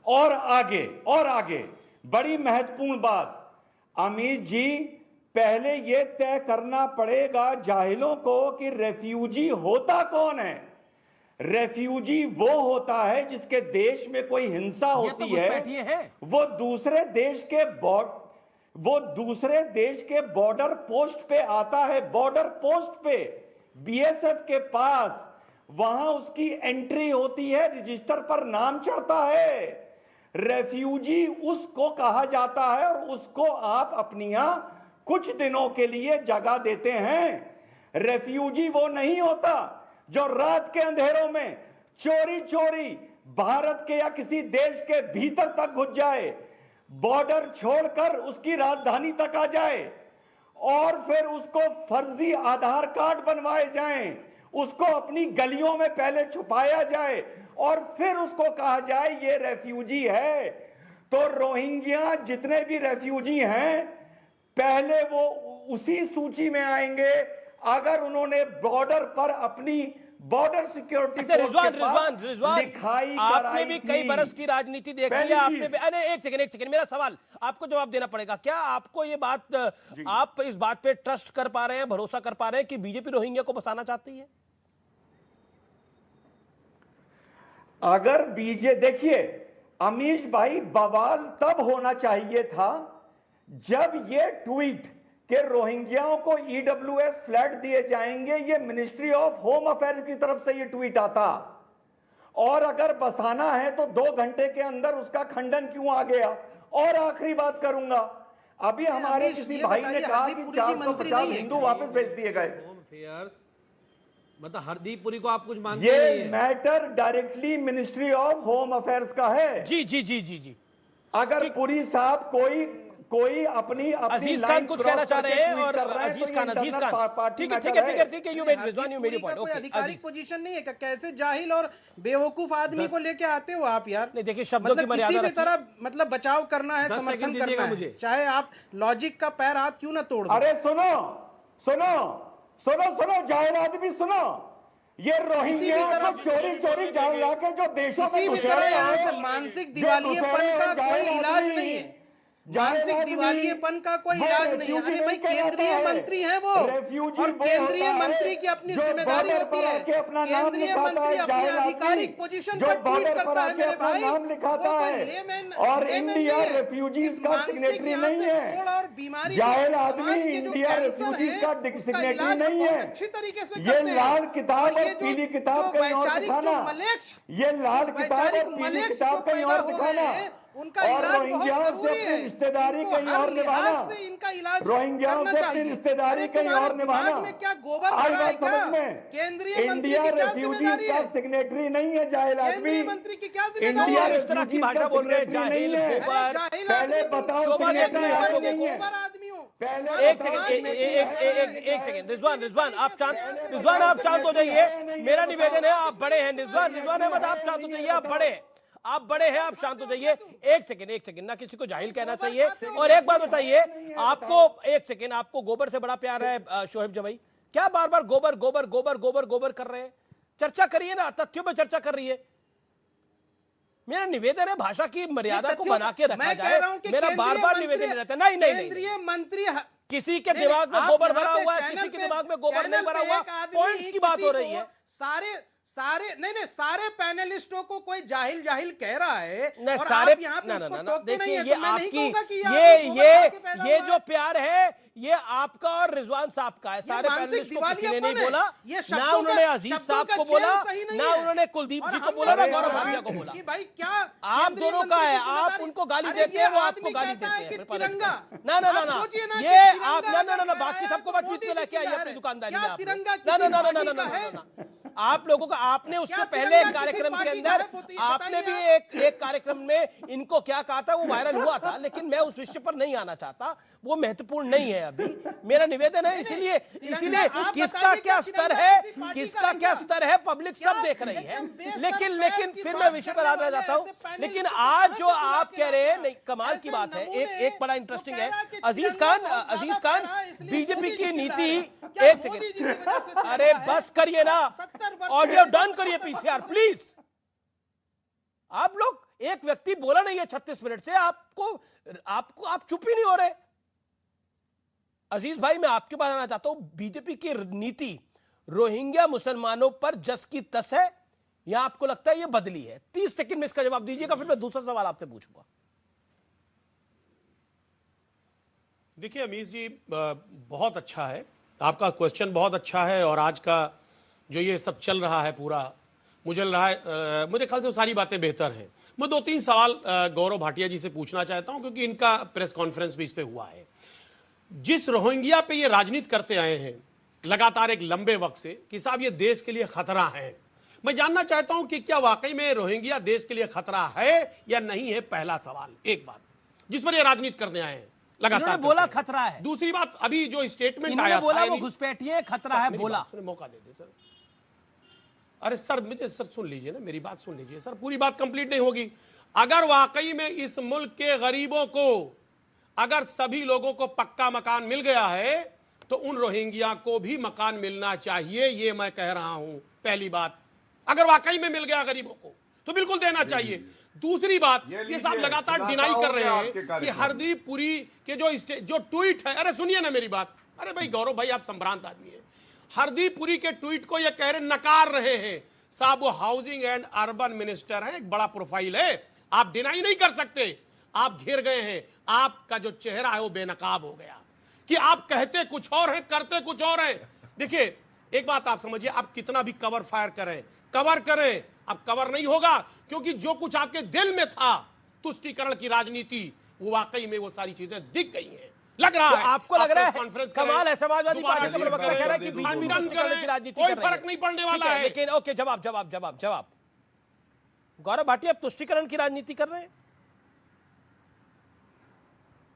और आगे बड़ी महत्वपूर्ण बात, अमित जी, पहले यह तय करना पड़ेगा जाहिलों को कि रेफ्यूजी होता कौन है। रेफ्यूजी वो होता है जिसके देश में कोई हिंसा होती है, वो दूसरे देश के बॉर्डर पोस्ट पे आता है, बॉर्डर पोस्ट पे बीएसएफ के पास, वहां उसकी एंट्री होती है, रजिस्टर पर नाम चढ़ता है। रेफ्यूजी उसको कहा जाता है और उसको आप अपनी यहां कुछ दिनों के लिए जगह देते हैं। रेफ्यूजी वो नहीं होता जो रात के अंधेरों में चोरी चोरी भारत के या किसी देश के भीतर तक घुस जाए, बॉर्डर छोड़कर उसकी राजधानी तक आ जाए और फिर उसको फर्जी आधार कार्ड बनवाए जाएं, उसको अपनी गलियों में पहले छुपाया जाए और फिर उसको कहा जाए ये रेफ्यूजी है। तो रोहिंग्या जितने भी रेफ्यूजी हैं पहले वो उसी सूची में आएंगे अगर उन्होंने बॉर्डर पर अपनी बॉर्डर सिक्योरिटी रिजवान आपने भी कई बरस की राजनीति देखी है, आपने भी, अरे एक सेकंड मेरा सवाल आपको जवाब देना पड़ेगा। क्या आपको ये बात, आप इस बात पे ट्रस्ट कर पा रहे हैं, भरोसा कर पा रहे हैं कि बीजेपी रोहिंग्या को बसाना चाहती है? अगर देखिए अमीश भाई, बवाल तब होना चाहिए था जब ये ट्वीट कि रोहिंग्याओं को ईडब्ल्यूएस फ्लैट दिए जाएंगे, ये मिनिस्ट्री ऑफ होम अफेयर्स की तरफ से ये ट्वीट आता, और अगर बसाना है तो 2 घंटे के अंदर उसका खंडन क्यों आ गया। और आखिरी बात करूंगा, अभी हमारे किसी भाई ने कहा कि 450 हिंदू वापस भेज दिए गए। मतलब हरदीप पुरी को आप कुछ मानते ये नहीं है? Matter directly ministry of home affairs का है। जी। अगर पुरी साहब कोई अपनी अजीज खान कुछ कहना चाह रहे हैं, और अजीज खान ठीक है, यू मेड पॉइंट। ओके, आधिकारिक पोजीशन नहीं है क्या? कैसे जाहिल और बेवकूफ आदमी को लेके आते हो आप यार? नहीं, देखिए शब्दों की मर्यादा, किसी भी तरह मतलब बचाव करना है, समर्थन करना है, चाहे आप लॉजिक का पैर हाथ क्यों ना तोड़ दो। अरे सुनो जाहिल आदमी, सुनो, ये रोहिंग्या को चोरी जाल लाके जो देशों में किसी भी तरह यहाँ से मानसिक दिवालियेपन का कोई इलाज नहीं है, मानसिक दिवालियेपन का कोई इलाज नहीं है। अरे भाई, केंद्रीय मंत्री है वो, और केंद्रीय मंत्री की अपनी जिम्मेदारी होती है। केंद्रीय मंत्री अपनी आधिकारिक पोजीशन पर ट्वीट करता है मेरे भाई, और इंडिया रेफ्यूजीज का सिग्नेटरी नहीं है। और बीमारी जाहिल आदमी इंडिया रेफ्यूजीज का सिग्नेटरी नहीं है। अच्छी तरीके से ये लाल किताब और पीली किताब कहीं और दिखाना, ये लाल किताब और पीली किताब कहीं और दिखाना, उनका इलाज बहुत जरूरी है। रिश्तेदारी कहीं और निभाना, इनका इलाज रोहिंग्याओं से अपनी रिश्तेदारी कहीं और निभाना। में क्या गोबर भरा है क्या? केंद्रीय मंत्री की क्या जिम्मेदारी है? सिग्नेटरी नहीं है जाहिल आदमी। केंद्रीय मंत्री की क्या जिम्मेदारी है? इस तरह की भाषा बोल रहे हैं, जाहिल, गोबर, पहले बताओ शोभा देता है आपको गोबर आदमियों। एक सेकंड रिजवान आप शांत हो जाइए। मेरा निवेदन है, आप बड़े हैं रिजवान अहमद, आप शांत हो जाइए। आप बड़े हैं, आप शांत हो जाइए। एक सेकंड, ना किसी को जाहिल कहना चाहिए। और एक बात बताइए, आपको गोबर से बड़ा प्यार है शोएब जमाई? क्या बार बार गोबर कर रहे हैं? चर्चा करिए ना, तथ्यों पे चर्चा कर रही है। मेरा निवेदन है, भाषा की मर्यादा को बना के रखा जाए। मेरा बार निवेदन रहता है। नहीं, केंद्रीय मंत्री किसी के दिमाग में गोबर भरा हुआ है, किसी के दिमाग में गोबर नहीं भरा हुआ, पॉइंट्स की बात हो रही है। सारे पैनलिस्टों को कोई जाहिल कह रहा है, और सारे देखिए, ये आपकी ये जो प्यार है ये आपका और रिजवान साहब का है। सारे पैनलिस्ट को किसी ने नहीं दिवालियापन है। बोला, ये ना शब्दों उन्होंने का- अजीज शब्दों साहब का को चयन बोला, सही नहीं ना है। उन्होंने कुलदीप और जी को हम बोला, ना लोग गौरव कहा भाटिया को है बोला। कि भाई क्या आप केंद्रीय दोनों का मंत्री है, की आप जिम्मेदारी- उनको गाली अरे देते ये हैं, वो आदमी आपको गाली कहता देते है हैं। कि फिर पलट तिरंगा, के। ना ना ना आप ना, सोचिए ना कि ये तिरंगा आप ना ना ना अगर बाकी फहराया सबको तो मत बीच मोदी में जी लेके आइए की अपनी है। दुकानदारी में। क्या आप तिरंगा लोग। ना ना किसी ना ना ना पार्टी ना का ना है? ना, आप लोगों का आपने उससे क्या पहले तिरंगा एक किसी कार्यक्रम के पार्टी का अंदर है? बताइए आपने भी आप। एक कार्यक्रम में इनको क्या कहा था, वो वायरल हुआ था, लेकिन मैं उस विषय पर नहीं आना चाहता, वो महत्वपूर्ण नहीं है अभी। मेरा निवेदन है, इसीलिए आप किसका बताइए क्या कि स्तर तिरंगा है, किसी पार्टी किसका का क्या है? स्तर है, पब्लिक सब क्या देख रही है। एकदम बेसर लेकिन पैर की फिर बात मैं विषय पर करने आना वाले चाहता हूं। ऐसे पैनलिस्ट लेकिन को आज कहां जो से आप बुला कह के रहे हैं, लाया? नहीं कमाल की ऐसे बात है, नमूने एक बड़ा इंटरेस्टिंग वो है। कह रहा है कि अजीज तिरंगा खान, बहुत अजीज ज्यादा खान, फहरा है, इसलिए बीजेपी मोदी जी की खिला नीति, रहे हैं। क्या एक मोदी जी की सेकंड, वजह से अरे तिरंगा है? बस करिए ना, 70 वर्ष ऑडियो पहले डन करिए पीसीआर प्लीज। आप लोग, एक व्यक्ति बोला नहीं है 36 मिनट से, आप चुप ही नहीं हो रहे। अजीज भाई, मैं आपके पास आना चाहता हूं, बीजेपी की नीति रोहिंग्या मुसलमानों पर जस की तस है या आपको लगता है ये बदली है? 30 सेकंड में इसका जवाब दीजिएगा, फिर मैं दूसरा सवाल आपसे पूछूंगा। देखिए अमीश जी, बहुत अच्छा है आपका क्वेश्चन, बहुत अच्छा है। और आज का जो ये सब चल रहा है पूरा, मुझे लग रहा है, मुझे ख्याल से वो सारी बातें बेहतर हैं। मैं 2-3 सवाल गौरव भाटिया जी से पूछना चाहता हूं, क्योंकि इनका प्रेस कॉन्फ्रेंस भी इस पे हुआ है। जिस रोहिंग्या पे ये राजनीति करते आए हैं लगातार एक लंबे वक्त से कि साहब ये देश के लिए खतरा है, मैं जानना चाहता हूं कि क्या वाकई में रोहिंग्या देश के लिए खतरा है या नहीं है? पहला सवाल, एक बात जिस पर ये राजनीति करने आए हैं लगातार इन्होंने बोला करते हैं। खतरा है। दूसरी बात, अभी जो स्टेटमेंट इन्होंने आया बोला था, वो घुसपैठिए, खतरा है, बोला। मौका दे दे सर। अरे सर, मुझे सर सुन लीजिए ना, मेरी बात सुन लीजिए सर, पूरी बात कंप्लीट नहीं होगी। अगर वाकई में इस मुल्क के गरीबों को, अगर सभी लोगों को पक्का मकान मिल गया है तो उन रोहिंग्या को भी मकान मिलना चाहिए, ये मैं कह रहा हूं। पहली बात, अगर वाकई में मिल गया गरीबों को तो बिल्कुल देना चाहिए। दूसरी बात, ये साहब लगातार डिनाई कर रहे हैं कि हरदीप पुरी के जो ट्वीट है, अरे सुनिए ना मेरी बात, अरे भाई गौरव भाई आप संभ्रांत आदमी है। हरदीप पुरी के ट्वीट को ये कह रहे, नकार रहे हैं साहब, वो हाउसिंग एंड अर्बन मिनिस्टर है, एक बड़ा प्रोफाइल है, आप डिनाई नहीं कर सकते। आप घिर गए हैं, आपका जो चेहरा है वो बेनकाब हो गया कि आप कहते कुछ और हैं, करते कुछ और हैं। देखिए एक बात आप समझिए, आप कितना भी कवर फायर करें, कवर करें, अब कवर नहीं होगा, क्योंकि जो कुछ आपके दिल में था, तुष्टीकरण की राजनीति, वो वाकई में वो सारी चीजें दिख गई हैं। लग रहा तो है आपको लग रहा है कॉन्फ्रेंस कमाल है, समाजवादी पार्टी का प्रवक्ता कह रहा है कि बीजेपी खंडन तुष्टीकरण की करें, राजनीति कोई कर रही है। फर्क नहीं पड़ने ठीक वाला है। लेकिन ओके, जवाब। गौरव भाटिया, आप तुष्टीकरण की राजनीति कर रहे हैं?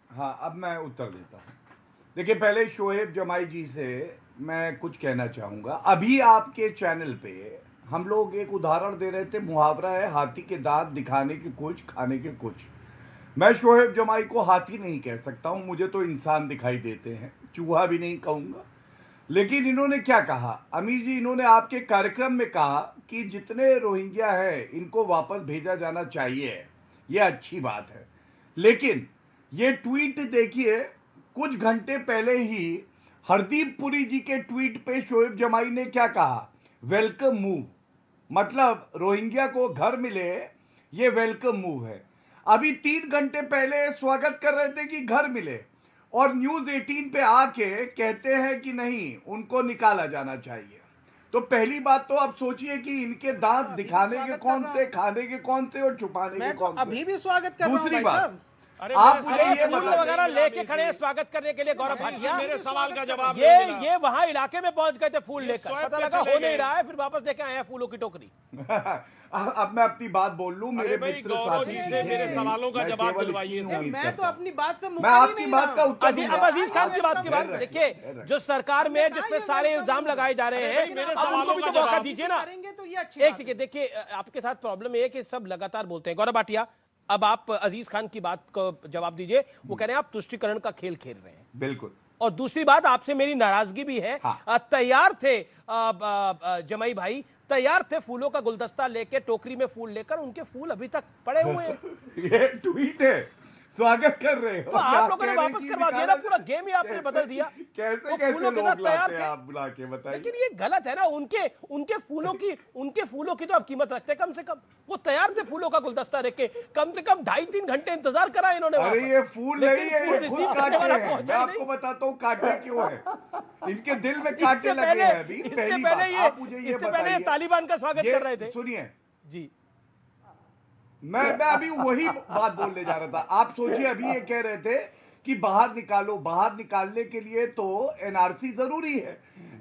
हाँ, अब मैं उत्तर देता हूं। देखिए, पहले शोएब जमाई जी से मैं कुछ कहना चाहूंगा। अभी आपके चैनल पे हम लोग एक उदाहरण दे रहे थे, मुहावरा है हाथी के दांत दिखाने के कुछ, खाने के कुछ। मैं शोएब जमाई को हाथी नहीं कह सकता हूं, मुझे तो इंसान दिखाई देते हैं, चूहा भी नहीं कहूंगा। लेकिन इन्होंने क्या कहा अमीर जी, इन्होंने आपके कार्यक्रम में कहा कि जितने रोहिंग्या हैं इनको वापस भेजा जाना चाहिए, यह अच्छी बात है। लेकिन ये ट्वीट देखिए, कुछ घंटे पहले ही हरदीप पुरी जी के ट्वीट पे शोएब जमाई ने क्या कहा, वेलकम मूव, मतलब रोहिंग्या को घर मिले, ये वेलकम मूव है। अभी 3 घंटे पहले स्वागत कर रहे थे कि घर मिले, और न्यूज 18 पे आके कहते हैं कि नहीं, उनको निकाला जाना चाहिए। तो पहली बात तो आप सोचिए कि इनके दांत दिखाने के कौन से, खाने के कौन से और छुपाने के कौन से। अभी भी स्वागत कर रहा हूं दूसरी भाई बात, साहब। आप मुझे ये फूल बताइए, वगैरह लेके खड़े हैं स्वागत करने के लिए गौरव भाटिया। मेरे सवाल का जवाब नहीं मिला। ये वहां इलाके में पहुंच गए थे फूल लेकर, स्वयं पता पे लगा चले हो नहीं गए। रहा है, फिर वापस लेके आए हैं फूलों की टोकरी। अब मैं अपनी बात बोल लूं। अरे मेरे भाई, मित्र गौरव साथी जी से मेरे सवालों का मैं जवाब केवल दिलवाइए इतनी सर। उम्मीद मैं करता तो हूं। अपनी बात से मैं मुकर ही आपकी नहीं बात रहा का हूं। उत्तर अब दूंगा। अजीज खान की बात के बाद खैर देखिए, रखें। जो सरकार में जिसपे सारे इल्जाम लगाए जा रहे हैं, मेरे अब सवालों उनको भी का तो मौका जवाब दीजिए ना। करेंगे तो ये अच्छी एक बात ठीक है, देखिए आपके साथ प्रॉब्लम ये है कि सब लगातार बोलते हैं। गौरव भाटिया, अब आप अजीज खान की बात को जवाब दीजिए। वो कह रहे हैं आप तुष्टीकरण का खेल खेल रहे हैं। बिल्कुल। और दूसरी बात, आपसे मेरी नाराजगी भी है। हाँ। तैयार थे जमाई भाई, तैयार थे फूलों का गुलदस्ता लेके, टोकरी में फूल लेकर, उनके फूल अभी तक पड़े हुए हैं। ये ट्वीट है स्वागत कर रहे हो। तो आप लोगों ने वापस करवा दिया ना, पूरा गेम ही आपने बदल दिया। कैसे वो कैसे फूलों के लोग साथ तैयार लाते हैं थे। आप बुला के, बताइए। लेकिन ये गलत है ना, उनके फूलों की तो आप कीमत रखते हैं। कम से कम वो तैयार थे फूलों का गुलदस्ता रख के, कम से कम 2.5-3 घंटे इंतजार करा इन्होंने। अरे ये फूल नहीं है, ये खुद काटे हैं। मैं मैं आपको बताता हूँ काटे क्यों है, इनके दिल में काटे लगे हैं अभी। इससे पहली पहले बात, आप मुझे ये इससे पहले ये बताइए, तालिबान का स्वागत कर रहे थे। सुनिए जी, मैं अभी वही बात बोलने जा रहा था। आप सोचिए, अभी ये कह रहे थे कि बाहर निकालो, बाहर निकालने के लिए तो एनआरसी जरूरी है,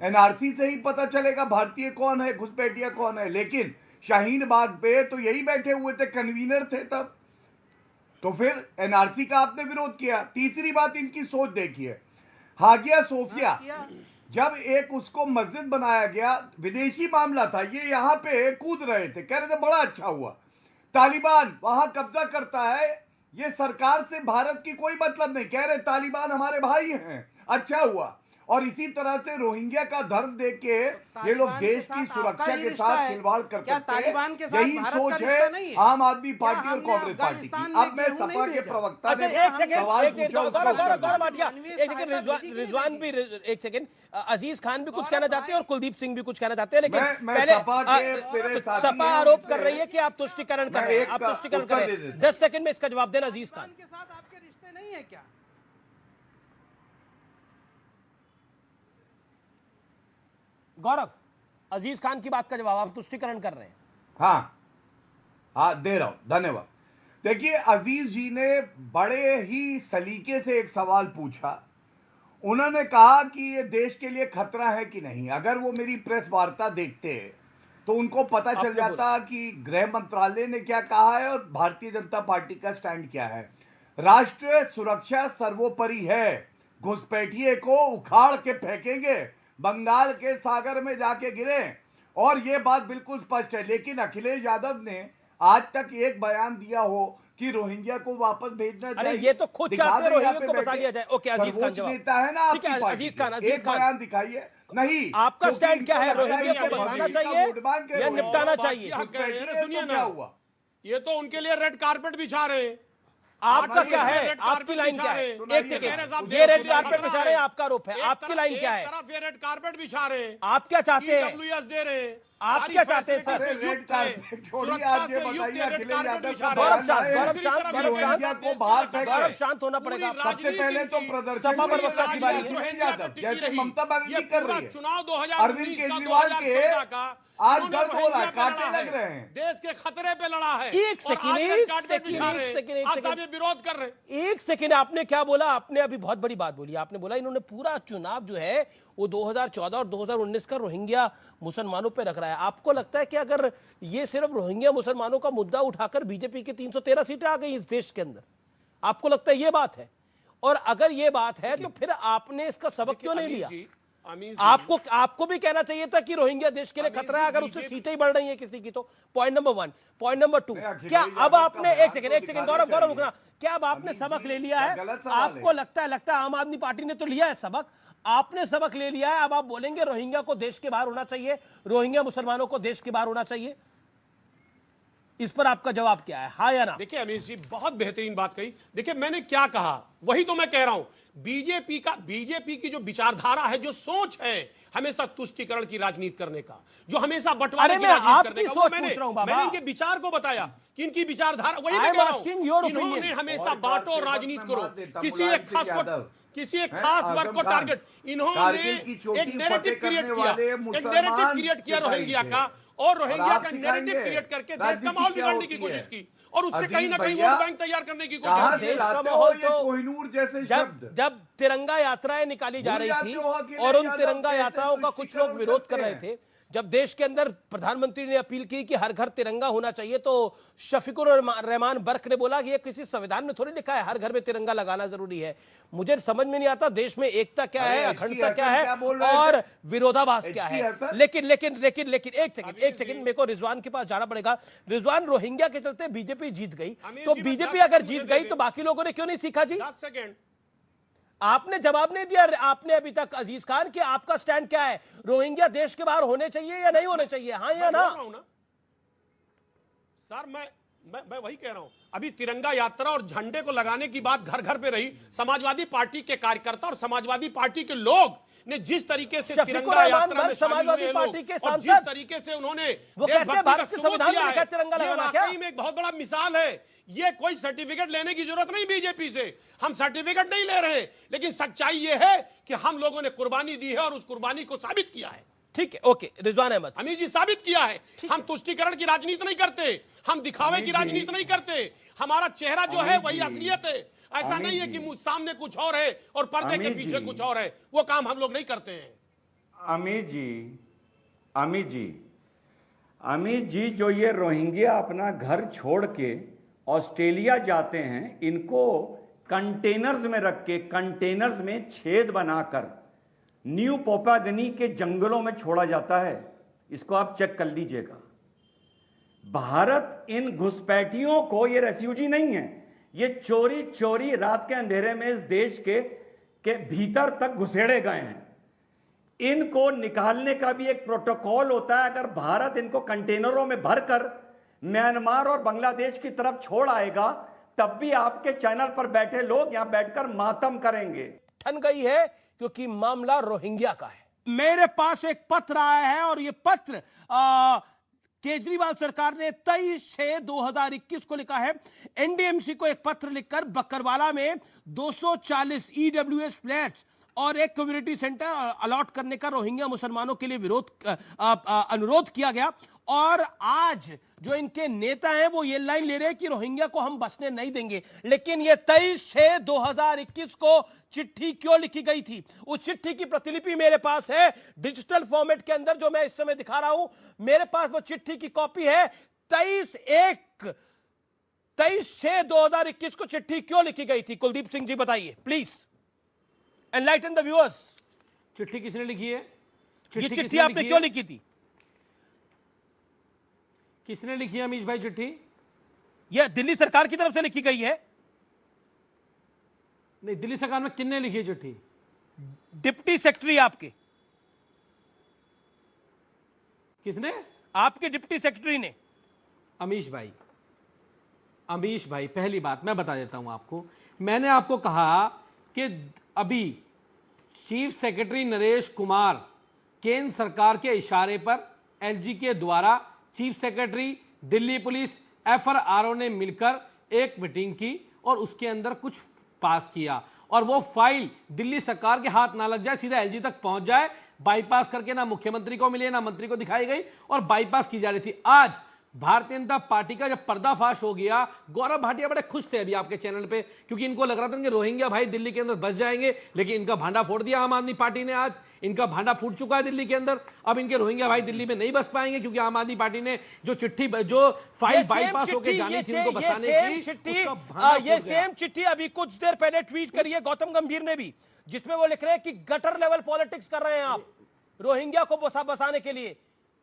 एनआरसी से ही पता चलेगा भारतीय कौन है, घुसपैठिया कौन है। लेकिन शाहीन बाग पे तो यही बैठे हुए थे, कन्वीनर थे तब, तो फिर एनआरसी का आपने विरोध किया। तीसरी बात, इनकी सोच देखिए, हागिया सोफिया जब एक उसको मस्जिद बनाया गया, विदेशी मामला था, ये यहां पे कूद रहे थे, कह रहे थे बड़ा अच्छा हुआ। तालिबान वहां कब्जा करता है, ये सरकार से भारत की कोई मतलब नहीं, कह रहे तालिबान हमारे भाई हैं, अच्छा हुआ। और इसी तरह से रोहिंग्या का धर्म देख के ये लोग देश की सुरक्षा के साथ खिलवाड़ कर सकते हैं। तालिबान के साथ यही भारत सोच का रिश्ता नहीं है है? आम आदमी पार्टी और कांग्रेस पार्टी की। अब मैं सपा के प्रवक्ता ने सवाल पूछा, रिजवान भी एक सेकंड, अजीज खान भी कुछ कहना चाहते हैं और कुलदीप सिंह भी कुछ कहना चाहते हैं। लेकिन मैं पहले सपा के तेरे साथी सपा हैं, आरोप उनसे- कर रही है कि आप तुष्टिकरण कर मैं रहे हैं, एक आप का तुष्टिकरण उत्तर कर दे रहे हैं। देता 10 सेकंड में इसका जवाब देना अजीज खान। के साथ आपके रिश्ते नहीं है क्या? गौरव, अजीज खान की बात का जवाब, आप तुष्टिकरण कर रहे हैं। हाँ दे रहा हूं, धन्यवाद। देखिए, अजीज जी ने बड़े ही सलीके से एक सवाल पूछा। उन्होंने कहा कि ये देश के लिए खतरा है कि नहीं। अगर वो मेरी प्रेस वार्ता देखते तो उनको पता चल जाता कि गृह मंत्रालय ने क्या कहा है और भारतीय जनता पार्टी का स्टैंड क्या है। राष्ट्रीय सुरक्षा सर्वोपरि है, घुसपैठिए को उखाड़ के फेंकेंगे, बंगाल के सागर में जाके गिरे, और ये बात बिल्कुल स्पष्ट है। लेकिन अखिलेश यादव ने आज तक एक बयान दिया हो कि रोहिंग्या को वापस भेजना चाहिए? अरे ये तो खुद चाहते हैं रोहिंग्या को बसा लिया जाए। ओके, अजीज खान जवाब। नेता है ना ठीक है, आपकी पार्टी अजीज खान, के। अजीज एक खान, बयान दिखाइए। नहीं, आपका क्योंकि स्टैंड क्या है? इनको लगता रोहिंग्या को ये बसाना भाजपा चाहिए वोट बैंक है, या वो निपटाना बात चाहिए? क्या कह रहे हैं? अरे सुनिए तो ना, क्या हुआ? ये तो उनके लिए रेड कारपेट बिछा रहे हैं। आपका क्या है? रेड आपकी कारपेट लाइन बिछा क्या है? रहे हैं। एक मेरे सेकंड, साहब ये रेड देखो, कारपेट खतरा बिछा रहे हैं, है। आपका आरोप है। आपकी लाइन क्या है? एक तरफ ये रेड कारपेट बिछा रहे हैं, आप क्या चाहते हैं? ईडब्ल्यूएस दे रहे हैं। आप सारी क्या चाहते हैं, फैसिलिटी सर? से रेड युक्त है, कारपेट छोड़िए, सुरक्षा आप ये से युक्त बताइए, है, रेड अखिलेश कारपेट यादव बिछा का रहे हैं। गौरव शांत, बयान है। गौरव शांत, दूसरी गौरव तरफ शांत, रोहिंग्या को बाहर फेंके। गौरव शांत होना पूरी पड़ेगा। सबसे पहले तो प्रदर्शन सपा पर वक्ता की बारी है। अखिलेश यादव जैसे ममता बनर्जी कर रही है। चुनाव अरविंद 2019 का केजरीवाल के 2014 का आज उन्होंने दर्द हो रहा है, रोहिंग्या पे कांटे लड़ा लग रहे हैं। देश के खतरे पे लड़ा है। एक और सेकंड, आज एक रेड कारपेट सेकंड, बिछा एक रहे हैं। सेकंड, एक आज सेकंड। साहब ये विरोध कर रहे हैं। एक सेकंड, आपने क्या बोला? आपने अभी बहुत बड़ी बात बोली। आपने बोला इन्होंने पूरा चुनाव जो है वो 2014 और 2019 का रोहिंग्या मुसलमानों पे रख रहा है। आपको लगता है कि अगर ये सिर्फ रोहिंग्या मुसलमानों का मुद्दा उठाकर बीजेपी की 313 सीटें आ गई इस देश के अंदर, आपको लगता है ये बात है? और अगर ये बात है तो फिर आपने इसका सबक क्यों नहीं लिया? आपको भी कहना चाहिए था कि रोहिंग्या देश के लिए खतरा है, अगर उससे सीटें ही बढ़ रही हैं किसी की तो। Point number 1। पॉइंट नंबर 2, क्या अब आपने, एक सेकंड गौरव रुकना, क्या अब आपने सबक ले लिया है? आपको लगता है आम आदमी पार्टी ने तो लिया है सबक, आपने सबक ले लिया है। अब आप बोलेंगे रोहिंग्या को देश के बाहर होना चाहिए, रोहिंग्या मुसलमानों को देश के बाहर होना चाहिए, इस पर आपका जवाब क्या है, हाँ या ना? देखिए अमीर जी, बहुत बेहतरीन बात कही। देखिए मैंने क्या कहा, वही तो मैं कह रहा हूं। बीजेपी की जो विचारधारा है, जो सोच है हमेशा तुष्टीकरण की राजनीति करने का, जो हमेशा बंटवारे की राजनीति करने का, वो मैंने इनके विचार को बताया कि इनकी विचारधारा, वही मैं कह रहा हूं। इन्होंने हमेशा बांटो राजनीति करो, किसी एक खास वर्ग को टारगेट, इन्होंने एक नैरेटिव क्रिएट किया रोहिंग्या का, और रोहिंग्या का नैरेटिव क्रिएट करके देश का माहौल बिगाड़ने की कोशिश की, और उससे कहीं ना कहीं वोट बैंक तैयार करने की कोशिश की। देश का माहौल तो कोहिनूर जैसे जब तिरंगा यात्राएं निकाली जा रही थी और उन तिरंगा यात्राओं का कुछ लोग विरोध कर रहे थे, जब देश के अंदर प्रधानमंत्री ने अपील की कि हर घर तिरंगा होना चाहिए, तो शफीकुर रहमान बर्क ने बोला कि ये किसी संविधान में थोड़ी लिखा है हर घर में तिरंगा लगाना जरूरी है। मुझे समझ में नहीं आता देश में एकता क्या है, अखंडता क्या है और विरोधाभास क्या है। लेकिन एक सेकंड मेरे को रिजवान के पास जाना पड़ेगा। रिजवान, रोहिंग्या के चलते बीजेपी जीत गई, तो बीजेपी अगर जीत गई तो बाकी लोगों ने क्यों नहीं सीखा जी? 10 सेकंड आपने जवाब नहीं दिया आपने अभी तक अजीज खान कि आपका स्टैंड क्या है, रोहिंग्या देश के बाहर होने चाहिए या नहीं होने चाहिए, हाँ या ना? सर मैं वही कह रहा हूं, अभी तिरंगा यात्रा और झंडे को लगाने की बात घर घर पे रही। समाजवादी पार्टी के कार्यकर्ता और समाजवादी पार्टी के लोग ने जिस तरीके से तिरंगा यात्रा में समाजवादी पार्टी के और जिस तरीके से उन्होंने वो कहते हैं भारत के संविधान में लिखा है तिरंगा लगाना, क्या वाकई में एक बहुत बड़ा मिसाल है। ये कोई सर्टिफिकेट लेने की जरूरत नहीं बीजेपी से, हम सर्टिफिकेट नहीं ले रहे, लेकिन सच्चाई ये है कि हम लोगों ने कुर्बानी दी है और उस कुर्बानी को साबित किया है। ठीक है, ओके रिजवान अहमद। अमीर जी साबित किया है, हम तुष्टीकरण की राजनीति नहीं करते, हम दिखावे की राजनीति नहीं करते, हमारा चेहरा जो है वही असलियत है। ऐसा नहीं है कि मुझ सामने कुछ और है और पर्दे के पीछे कुछ और है, वो काम हम लोग नहीं करते हैं। अमित जी जो ये रोहिंग्या अपना घर छोड़ के ऑस्ट्रेलिया जाते हैं, इनको कंटेनर्स में रख के कंटेनर्स में छेद बनाकर न्यू पोपागनी के जंगलों में छोड़ा जाता है। इसको आप चेक कर लीजिएगा। भारत इन घुसपैठियों को, ये रेफ्यूजी नहीं है, ये चोरी चोरी रात के अंधेरे में इस देश के भीतर तक घुसेड़े गए हैं। इनको निकालने का भी एक प्रोटोकॉल होता है। अगर भारत इनको कंटेनरों में भरकर म्यांमार और बांग्लादेश की तरफ छोड़ आएगा, तब भी आपके चैनल पर बैठे लोग यहां बैठकर मातम करेंगे। ठन गई है क्योंकि मामला रोहिंग्या का है। मेरे पास एक पत्र आया है और ये पत्र केजरीवाल सरकार ने 23/6/2021 को लिखा है। एनडीएमसी को एक पत्र लिखकर बकरवाला में 240 ईडब्ल्यूएस फ्लैट्स और एक कम्युनिटी सेंटर अलॉट करने का रोहिंग्या मुसलमानों के लिए अनुरोध किया गया। और आज जो इनके नेता हैं वो ये लाइन ले रहे हैं कि रोहिंग्या को हम बसने नहीं देंगे। लेकिन ये 23/6/2021 को चिट्ठी क्यों लिखी गई थी, उस चिट्ठी की प्रतिलिपि मेरे पास है डिजिटल फॉर्मेट के अंदर, जो मैं इस समय दिखा रहा हूं। मेरे पास वो चिट्ठी की कॉपी है। 23/6/2021 को चिट्ठी क्यों लिखी गई थी, कुलदीप सिंह जी बताइए प्लीज, एनलाइटन द व्यूअर्स। चिट्ठी किसने लिखी है? ये चिट्ठी आपने क्यों लिखी थी? किसने लिखी है अमीश भाई चिट्ठी? यह दिल्ली सरकार की तरफ से लिखी गई है। नहीं, दिल्ली सरकार में किसने लिखी है चिट्ठी? डिप्टी सेक्रेटरी आपके। किसने? आपके डिप्टी सेक्रेटरी ने। अमीश भाई पहली बात मैं बता देता हूं आपको। मैंने आपको कहा कि अभी चीफ सेक्रेटरी नरेश कुमार केंद्र सरकार के इशारे पर एलजी के द्वारा chief secretary, Delhi police, FRRO ने मिलकर एक मीटिंग की और उसके अंदर कुछ पास किया और वो फाइल दिल्ली सरकार के हाथ ना लग जाए, सीधा एलजी तक पहुंच जाए। बाईपास करके ना मुख्यमंत्री को मिले ना मंत्री को दिखाई गई और बाईपास की जा रही थी। आज भारतीय जनता पार्टी का जब पर्दाफाश हो गया, गौरव भाटिया बड़े खुश थे अभी आपके चैनल पे, क्योंकि इनको लग रहा था कि रोहिंग्या भाई दिल्ली के अंदर बस जाएंगे, लेकिन इनका भांडा फोड़ दिया आम आदमी पार्टी ने। आज इनका भांडा फूट चुका है दिल्ली के अंदर। अब इनके रोहिंग्या भाई दिल्ली में नहीं बस पाएंगे, क्योंकि आम आदमी पार्टी ने जो फाइल बाईपास होकर जानी थी उनको बसाने की, ये सेम चिट्ठी अभी कुछ देर पहले ट्वीट करी है गौतम गंभीर ने भी, जिसमें वो लिख रहे हैं कि गटर लेवल पॉलिटिक्स कर रहे हैं आप रोहिंग्या को बसाने के लिए।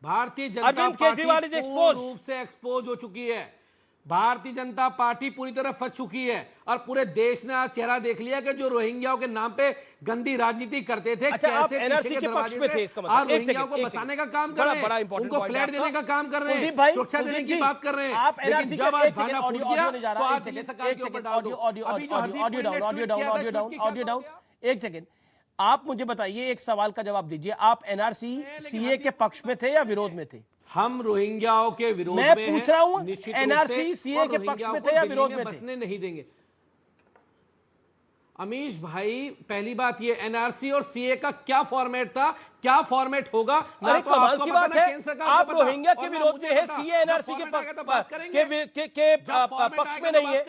भारतीय जनता पार्टी पूर्ण रूप से एक्सपोज हो चुकी है। भारतीय जनता पार्टी पूरी तरह फंस चुकी है और पूरे देश ने आज चेहरा देख लिया कि जो रोहिंग्याओं के नाम पे गंदी राजनीति करते थे, अच्छा, आप एनआरसी के पक्ष में थे, इसका मतलब रोहिंग्याओं को बसाने का काम कर रहे हैं, उनको फ्लैट देने का काम कर रहे हैं, सुरक्षा देने की बात कर रहे हैं। लेकिन जब आज भांडा फूट गया तो आज दिल्ली सरकार के ऊपर डाल दो। ऑडियो डाउन, एक सेकेंड। आप मुझे बताइए, एक सवाल का जवाब दीजिए, आप एनआरसी सीए के पक्ष में थे या विरोध में थे? हम रोहिंग्याओं के विरोध में मैं पूछ रहा हूं, एनआरसी सीए के पक्ष में थे या विरोध में थे? बसने नहीं देंगे। अमीश भाई पहली बात ये, एनआरसी और सीए का क्या फॉर्मेट था, क्या फॉर्मेट होगा, अरे कमाल की बात है, आप रोहिंग्या के विरोध में है, सीए एनआरसी के पक्ष में नहीं है।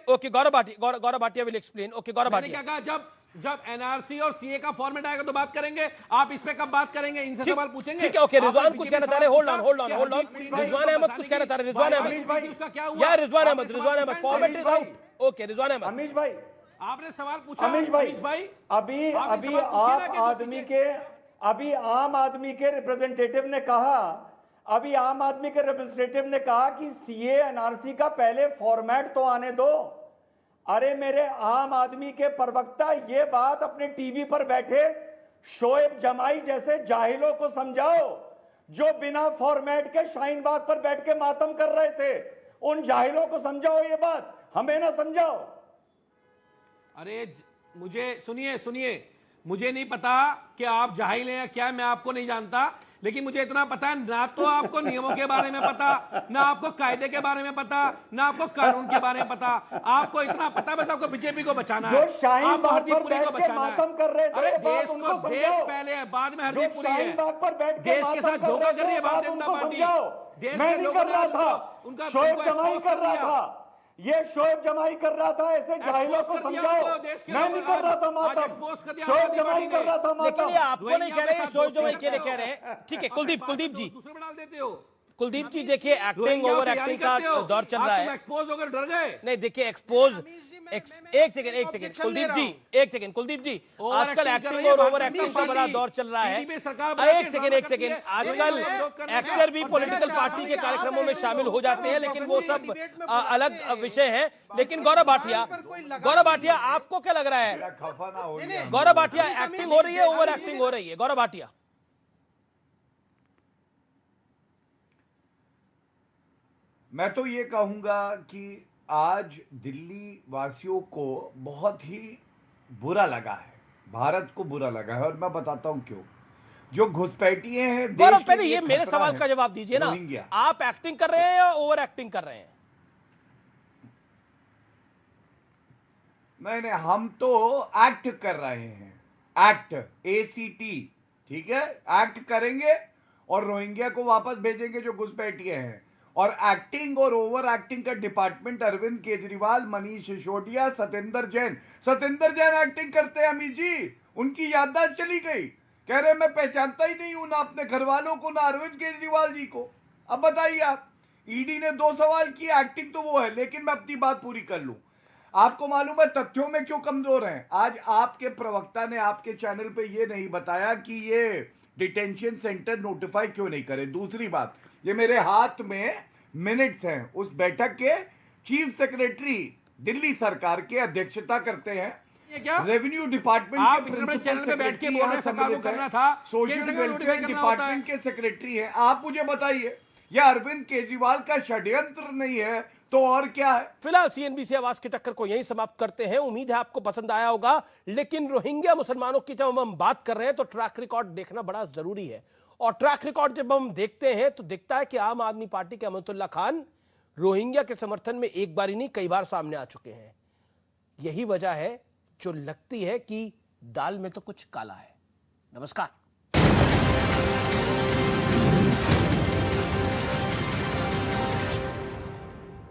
Okay, Gaurav Bhatia will explain. Okay Gaurav Bhatia, क्या कहा, जब एनआरसी और सीए का फॉर्मेट आएगा तो बात करेंगे। आप इस पे कब बात करेंगे, इनसे सवाल पूछेंगे। ठीक है, ओके, रिजवान कुछ कहना चाह रहे, होल्ड ऑन। रिजवान अहमद कुछ कहना चाह रहे, Rizwan Ahmed, Rizwan Ahmed format is out. Okay Rizwan Ahmed. Amish भाई, आपने सवाल पूछा। अमीश भाई, अभी आम आदमी के रिप्रेजेंटेटिव ने कहा कि सीए एनआरसी का पहले फॉर्मेट तो आने दो। अरे मेरे आम आदमी के प्रवक्ता, ये बात अपने टीवी पर बैठे शोएब जमाई जैसे जाहिलों को समझाओ, जो बिना फॉर्मेट के शाहीन बाग पर बैठ के मातम कर रहे थे। उन जाहिलों को समझाओ ये बात, हमें ना समझाओ। अरे मुझे सुनिए, मुझे नहीं पता कि आप जाहिल हैं या क्या, मैं आपको नहीं जानता, लेकिन मुझे इतना पता है ना तो आपको नियमों के बारे में पता, ना आपको कायदे के बारे में पता, ना आपको कानून के बारे में पता। आपको इतना पता बस आपको बीजेपी को बचाना है, आपको हरदीपुरी को बचाना है। अरे देश पहले है, बाद में हरदीपुरी है। देश के साथ धोखा कर रही है भारतीय जनता पार्टी। देश के लोगों ने उनका एक्सपोज कर दिया। ये शोएब जमाई कर रहा था, ऐसे जाहिलों को समझाओ। मैं नहीं कर रहा था मातम, शोएब जमाई कर रहा था मातम। लेकिन ये आपको नहीं कह रहे, शोएब जमाई के लिए कह रहे हैं। ठीक है कुलदीप जी, दूसरे में डाल देते हो। कुलदीप जी देखिए, एक्टिंग ओवर एक्टिंग का दौर चल रहा है। एक्सपोज होकर डर गए। नहीं देखिए एक्सपोज, एक सेकंड कुलदीप जी, एक सेकंड कुलदीप जी, आजकल एक्टिंग और ओवर एक्टिंग का बड़ा दौर चल रहा है। एक सेकंड, आजकल एक्टर भी पॉलिटिकल पार्टी के कार्यक्रमों में शामिल हो जाते हैं, लेकिन वो सब अलग विषय है। लेकिन गौरव भाटिया आपको क्या लग रहा है? खफा ना हो गया। गौरव भाटिया, एक्टिंग हो रही है, ओवर एक्टिंग हो रही है? गौरव भाटिया, मैं तो ये कहूंगा कि आज दिल्ली वासियों को बहुत ही बुरा लगा है, भारत को बुरा लगा है, और मैं बताता हूं क्यों। जो घुसपैठिए हैं, गौरव पहले ये मेरे सवाल का जवाब दीजिए ना, आप एक्टिंग कर रहे हैं या ओवर एक्टिंग कर रहे हैं? नहीं, हम तो एक्ट कर रहे हैं, एक्ट, ACT, ठीक है, एक्ट करेंगे और रोहिंग्या को वापस भेजेंगे जो घुसपैठिए हैं। और एक्टिंग और ओवर एक्टिंग का डिपार्टमेंट अरविंद केजरीवाल, मनीष सिसोदिया, सत्येंद्र जैन एक्टिंग करते हैं। अमित जी, उनकी याददाश्त चली गई, कह रहे मैं पहचानता ही नहीं हूं ना अपने घर वालों को ना अरविंद केजरीवाल जी को। अब बताइए आप, ईडी ने 2 सवाल किए, एक्टिंग तो वो है। लेकिन मैं अपनी बात पूरी कर लूं, आपको मालूम है तथ्यों में क्यों कमजोर हैं? आज आपके प्रवक्ता ने आपके चैनल पे ये नहीं बताया कि ये डिटेंशन सेंटर नोटिफाई क्यों नहीं करे। दूसरी बात, ये मेरे हाथ में मिनट्स हैं उस बैठक के, चीफ सेक्रेटरी दिल्ली सरकार के अध्यक्षता करते हैं। ये क्या रेवेन्यू डिपार्टमेंट आप के इंटरनेट चैनल पे बैठ के बोल रहे हैं सरकार को करना था, सोशल वेलफेयर डिपार्टमेंट के सेक्रेटरी हैं। आप मुझे बताइए, यह अरविंद केजरीवाल का षड्यंत्र नहीं है तो और क्या है? फिलहाल CNBC आवाज की टक्कर को यहीं समाप्त करते हैं। उम्मीद है आपको पसंद आया होगा। लेकिन रोहिंग्या मुसलमानों की जब हम बात कर रहे हैं तो ट्रैक रिकॉर्ड देखना बड़ा जरूरी है। और ट्रैक रिकॉर्ड जब हम देखते हैं तो दिखता है कि आम आदमी पार्टी के अमरतुल्ला खान रोहिंग्या के समर्थन में एक बार ही नहीं, कई बार सामने आ चुके हैं। यही वजह है जो लगती है कि दाल में तो कुछ काला है। नमस्कार।